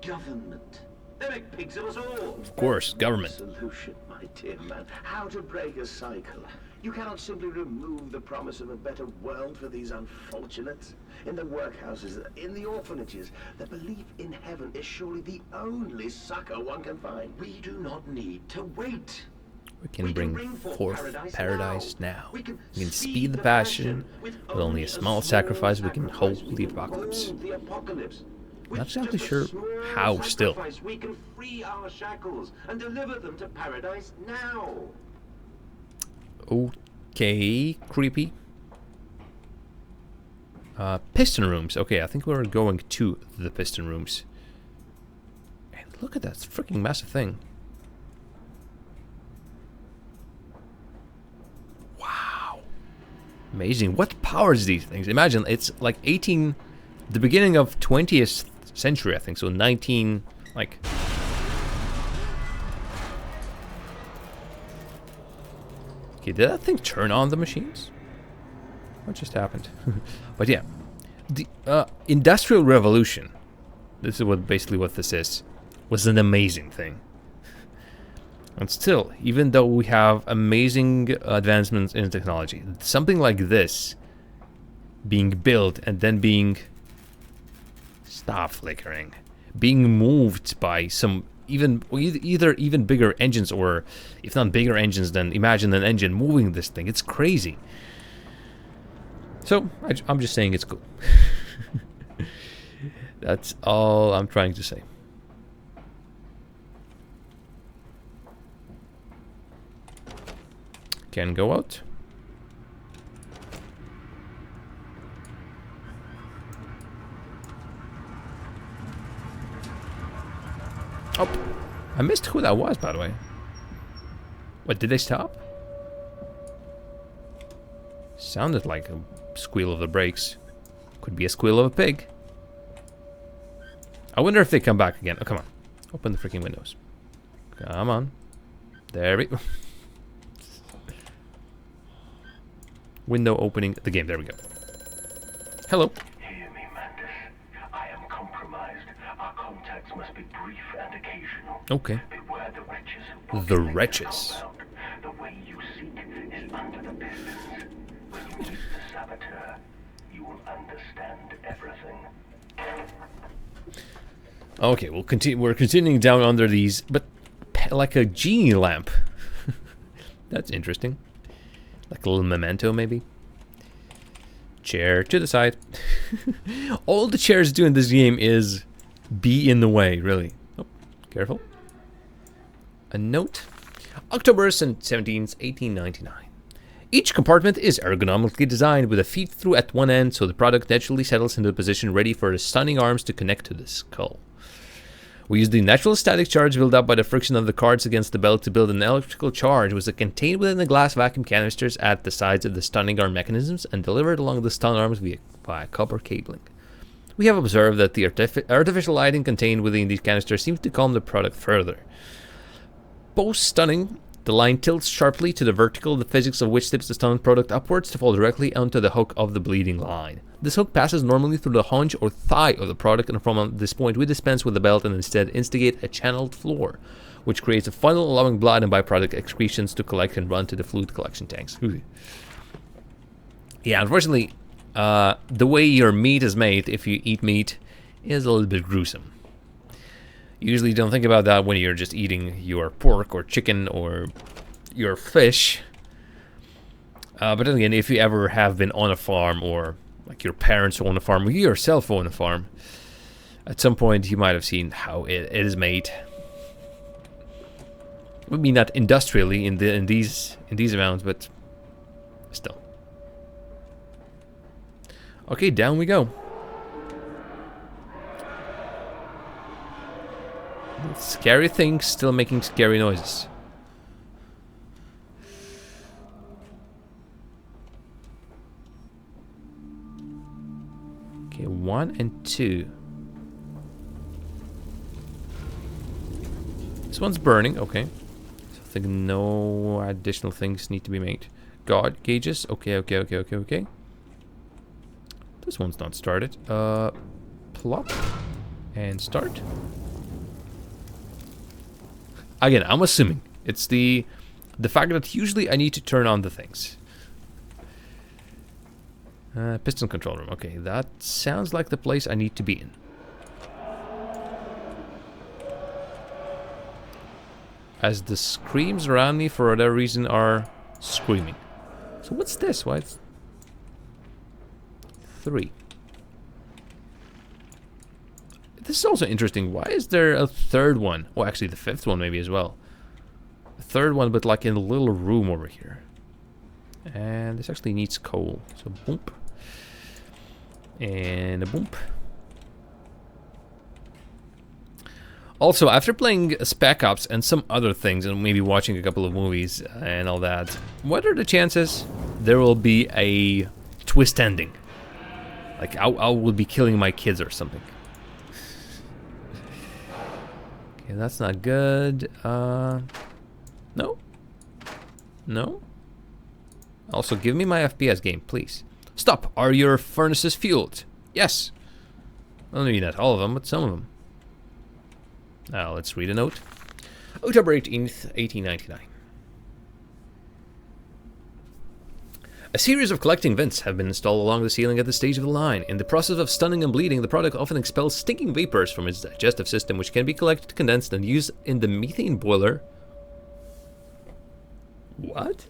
government. They make pigs of us all. Of course, government. Solution, my dear man. How to break a cycle. You cannot simply remove the promise of a better world for these unfortunates. In the workhouses, in the orphanages, the belief in heaven is surely the only succor one can find. We do not need to wait. We can bring forth paradise now. We can speed the passion. With only a small sacrifice, we can hold the apocalypse. Not exactly sure how still. We can free our shackles and deliver them to paradise now. Okay, creepy. Piston rooms. Okay, I think we're going to the piston rooms. And look at that freaking massive thing. Wow. Amazing. What powers these things? Imagine, it's like the beginning of 20th century, I think. So 19, like... Okay, did that thing turn on the machines? What just happened? But yeah, the Industrial Revolution, this is basically what this is, was an amazing thing. And still, even though we have amazing advancements in technology, something like this being built and then being... Stop flickering. Being moved by some either even bigger engines, or if not bigger engines, then imagine an engine moving this thing. It's crazy. So I'm just saying it's cool. That's all I'm trying to say. Can go out. Oh, I missed who that was, by the way. What, did they stop? Sounded like a squeal of the brakes. Could be a squeal of a pig. I wonder if they come back again. Oh, come on. Open the freaking windows. Come on. There we go. Window opening the game. There we go. Hello. Hear me, Mantis. I am compromised. Our contacts must be brief and occasional. Okay. Beware the wretches who The wretches. compound. The way you seek is under the pistons. When you meet the saboteur, you will understand everything. Okay, we'll continue. We're continuing down under these, but like a genie lamp. That's interesting. Like a little memento, maybe. Chair to the side. All the chairs do in this game is be in the way, really. Oh, careful. A note. October 17th, 1899. Each compartment is ergonomically designed with a feed-through at one end, so the product naturally settles into a position ready for the stunning arms to connect to the skull. We use the natural static charge built up by the friction of the cards against the belt to build an electrical charge, which is contained within the glass vacuum canisters at the sides of the stunning arm mechanisms and delivered along the stun arms via copper cabling. We have observed that the artificial lighting contained within these canisters seems to calm the product further. Post-stunning, the line tilts sharply to the vertical, the physics of which tips the stun product upwards to fall directly onto the hook of the bleeding line. This hook passes normally through the haunch or thigh of the product, and from this point we dispense with the belt and instead instigate a channeled floor, which creates a funnel allowing blood and byproduct excretions to collect and run to the fluid collection tanks. Yeah, unfortunately, the way your meat is made, if you eat meat, is a little bit gruesome. Usually you don't think about that when you're just eating your pork or chicken or your fish. But then again, if you ever have been on a farm, or like your parents own a farm, or you yourself own a farm, at some point you might have seen how it is made. I mean, not industrially in these amounts, but still. Okay, down we go. Scary things still making scary noises. Okay, 1 and 2. This one's burning, okay. So I think no additional things need to be made. Guard gauges, okay. This one's not started. Plop. And start. Again, I'm assuming it's the fact that usually I need to turn on the things. Piston control room. Okay, that sounds like the place I need to be in. As the screams around me, for whatever reason, are screaming. So what's this? Why it's 3. This is also interesting. Why is there a third one? Oh, actually the 5th one maybe as well. The 3rd one, but like in a little room over here. And this actually needs coal. So boom. And a boom. Also, after playing Spec Ops and some other things, and maybe watching a couple of movies and all that, what are the chances there will be a twist ending? Like I will be killing my kids or something. Okay, that's not good. No. No. Also, give me my FPS game, please. Stop. Are your furnaces fueled? Yes. Well, maybe not all of them, but some of them. Now, let's read a note. October 18th, 1899. A series of collecting vents have been installed along the ceiling at the stage of the line. In the process of stunning and bleeding, the product often expels stinking vapors from its digestive system, which can be collected, condensed, and used in the methane boiler. What?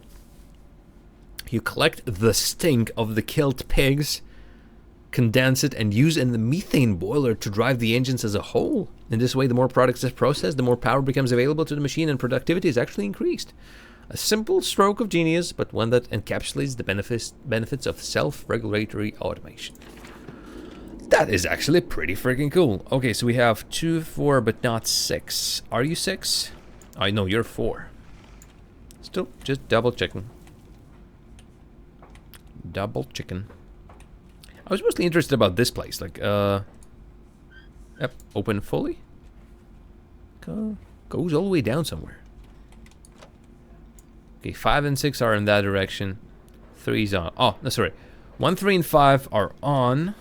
You collect the stink of the killed pigs, condense it, and use in the methane boiler to drive the engines as a whole. In this way, the more products is processed, the more power becomes available to the machine, and productivity is actually increased. A simple stroke of genius, but one that encapsulates the benefits of self-regulatory automation. That is actually pretty freaking cool. Okay, so we have 2, 4, but not 6. Are you 6? I know you're 4. Still, just double checking. Double chicken. I was mostly interested about this place. Like, yep, open fully. Goes all the way down somewhere. Okay, 5 and 6 are in that direction. 3's on. Oh, no, sorry. 1, 3, and 5 are on.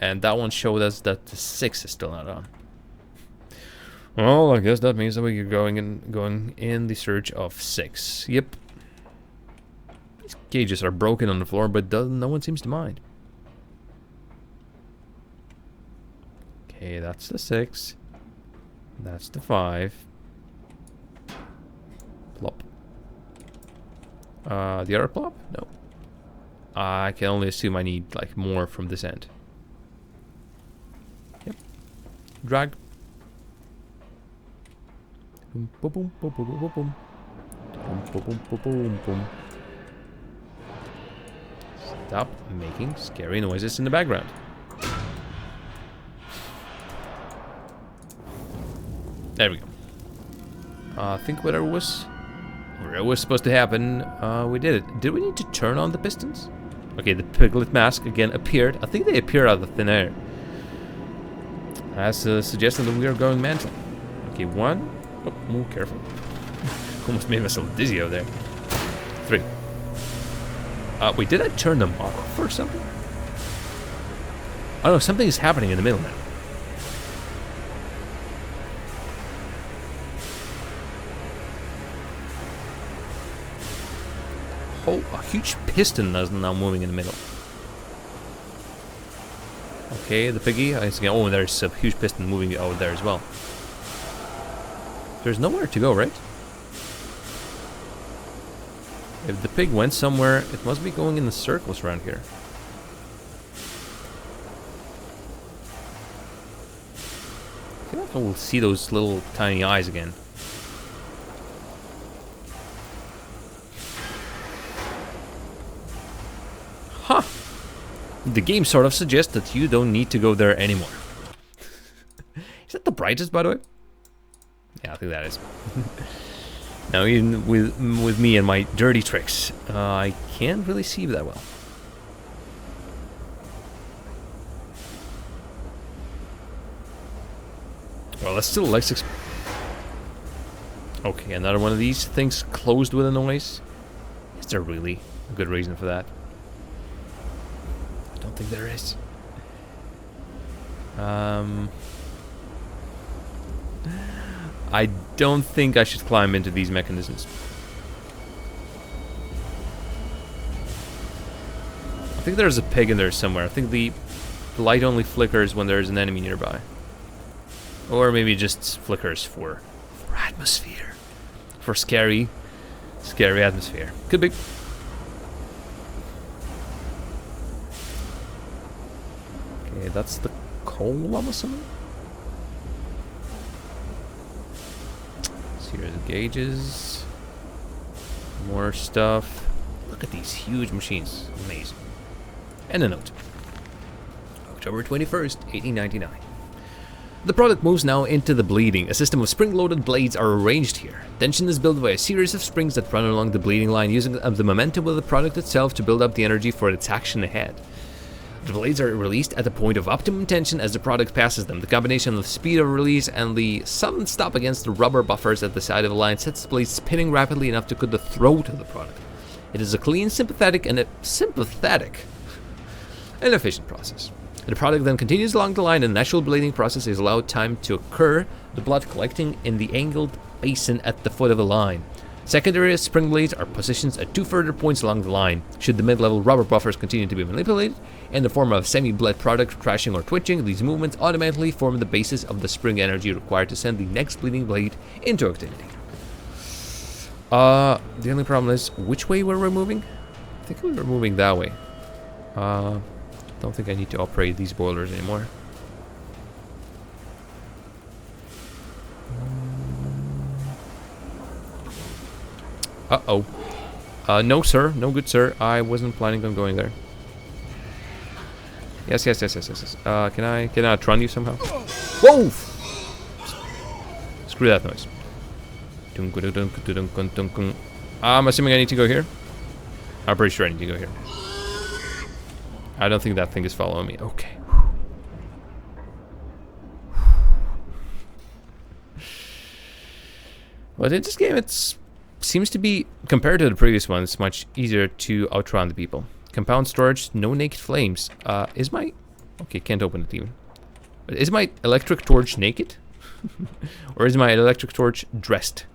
And that one showed us that the 6 is still not on. Well, I guess that means that we're going in the search of 6. Yep. These cages are broken on the floor, but no one seems to mind. Okay, that's the 6. That's the 5. Plop. The other plop? No. I can only assume I need like more from this end. Yep. Drag. Boom, boom, boom, boom, boom, boom, boom. Boom, boom, boom, boom, boom. Stop making scary noises in the background. There we go. I think whatever was supposed to happen, we did it. Did we need to turn on the pistons? Okay, the piglet mask again appeared. I think they appear out of thin air. As suggested that we are going mental. Okay, 1. Oh, more careful. Almost made myself dizzy over there. 3. Wait, did I turn them off or something? Oh no, something is happening in the middle now. Oh, a huge piston is now moving in the middle. Okay, the piggy. Oh, there's a huge piston moving over there as well. There's nowhere to go, right? If the pig went somewhere, it must be going in the circles around here. I feel like I will see those little tiny eyes again. Huh. The game sort of suggests that you don't need to go there anymore. Is that the brightest, by the way? Yeah, I think that is. Now, even with me and my dirty tricks, I can't really see that well. Well, let's still okay, another one of these things closed with a noise. Is there really a good reason for that? I don't think there is. I don't think I should climb into these mechanisms. I think there's a pig in there somewhere. I think the light only flickers when there's an enemy nearby. Or maybe just flickers for atmosphere. For scary atmosphere. Could be. Okay, that's the coal, I'm assuming. Here's the gauges. More stuff. Look at these huge machines. Amazing. And a note. October 21st, 1899. The product moves now into the bleeding. A system of spring-loaded blades are arranged here. Tension is built by a series of springs that run along the bleeding line, using the momentum of the product itself to build up the energy for its action ahead. The blades are released at the point of optimum tension as the product passes them. The combination of the speed of release and the sudden stop against the rubber buffers at the side of the line sets the blade spinning rapidly enough to cut the throat of the product. It is a clean, sympathetic and efficient process. The product then continues along the line and the natural bleeding process is allowed time to occur, the blood collecting in the angled basin at the foot of the line. Secondary spring blades are positioned at 2 further points along the line. Should the mid-level rubber buffers continue to be manipulated in the form of semi-bled product crashing or twitching, these movements automatically form the basis of the spring energy required to send the next bleeding blade into activity. The only problem is which way we're moving? I think we were moving that way. Don't think I need to operate these boilers anymore. Uh-oh. No, sir. No good, sir. I wasn't planning on going there. Yes. Can I outrun you somehow? Whoa! Screw that noise. I'm assuming I need to go here. I'm pretty sure I need to go here. I don't think that thing is following me. Okay. But in this game, it seems to be, compared to the previous ones, much easier to outrun the people. Compound storage, no naked flames. Is my... Okay, can't open it even. But is my electric torch naked? Or is my electric torch dressed?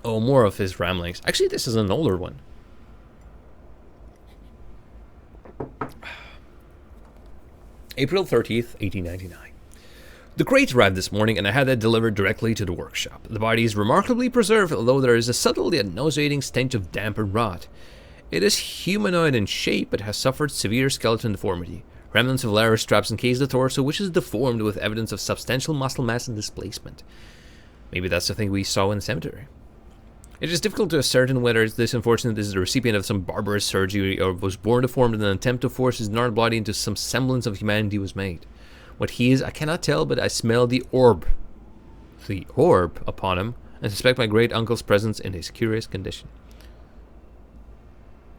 Oh, more of his ramblings. Actually, this is an older one. April 30th, 1899. The crate arrived this morning and I had it delivered directly to the workshop. The body is remarkably preserved, although there is a subtle yet nauseating stench of damp and rot. It is humanoid in shape, but has suffered severe skeleton deformity. Remnants of leather straps encase the torso, which is deformed with evidence of substantial muscle mass and displacement. Maybe that's the thing we saw in the cemetery. It is difficult to ascertain whether this unfortunate is the recipient of some barbarous surgery or was born deformed in an attempt to force his gnarled body into some semblance of humanity was made. What he is, I cannot tell, but I smell the orb upon him, and suspect my great uncle's presence in his curious condition.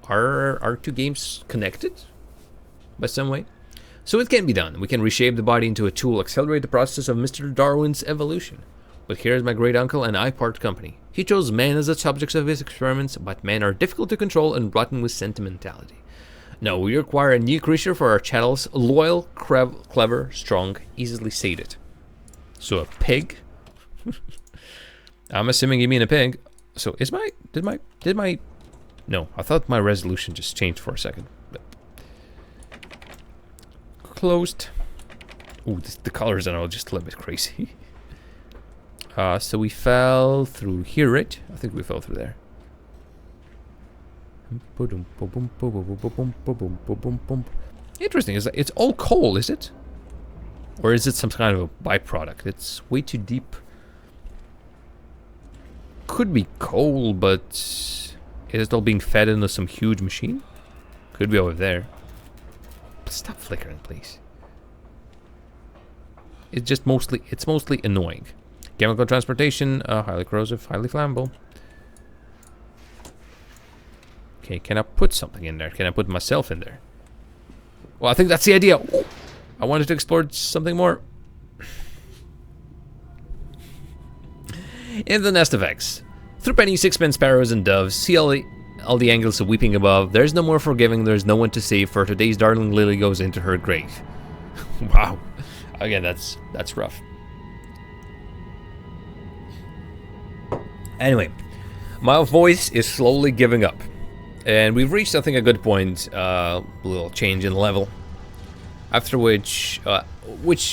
Are our two games connected by some way? So it can be done. We can reshape the body into a tool, accelerate the process of Mr. Darwin's evolution. But here's my great uncle and I part company. He chose men as the subjects of his experiments, but men are difficult to control and rotten with sentimentality. No, we require a new creature for our chattels, loyal, clever, strong, easily sated. So a pig? I'm assuming you mean a pig. So is my, did my, no, I thought my resolution just changed for a second. But closed. Ooh, the colors are all just a little bit crazy. So we fell through here, right? I think we fell through there. Interesting. Is that it's all coal, is it? Or is it some kind of a byproduct? It's way too deep. Could be coal, but is it all being fed into some huge machine? Could be over there. Stop flickering, please. It's mostly annoying. Chemical transportation, highly corrosive, highly flammable. Okay, can I put something in there? Can I put myself in there? Well, I think that's the idea. Ooh, I wanted to explore something more. In the nest of eggs. Through pennies, sixpence, sparrows, and doves, see all the angels of weeping above. There's no more forgiving, there's no one to save, for today's darling lily goes into her grave. Wow. Again, that's rough. Anyway, my voice is slowly giving up. And we've reached, I think, a good point. A little change in level. After which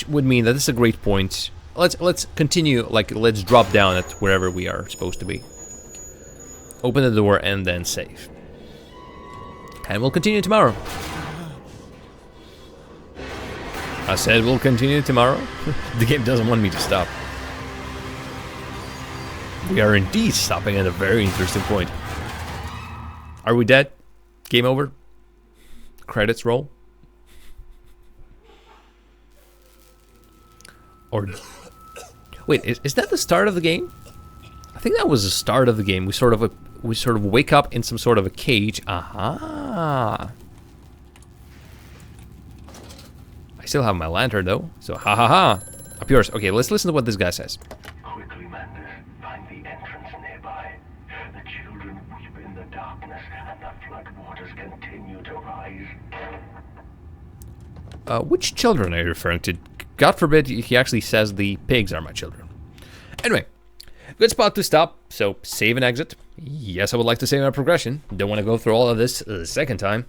would mean that this is a great point. Let's continue, like, let's drop down at wherever we are supposed to be. Open the door and then save. And we'll continue tomorrow. I said we'll continue tomorrow. The game doesn't want me to stop. We are indeed stopping at a very interesting point. Are we dead? Game over? Credits roll? Or... Wait, is that the start of the game? I think that was the start of the game. We sort of wake up in some sort of a cage. Aha! I still have my lantern though, so ha ha ha! Up yours. Okay, let's listen to what this guy says. Quickly, Mandus, find the entrance nearby. The children weep in the darkness, and the flood waters continue to rise. Which children are you referring to? God forbid he actually says the pigs are my children. Anyway, good spot to stop, so save and exit. Yes, I would like to save my progression. Don't want to go through all of this a second time.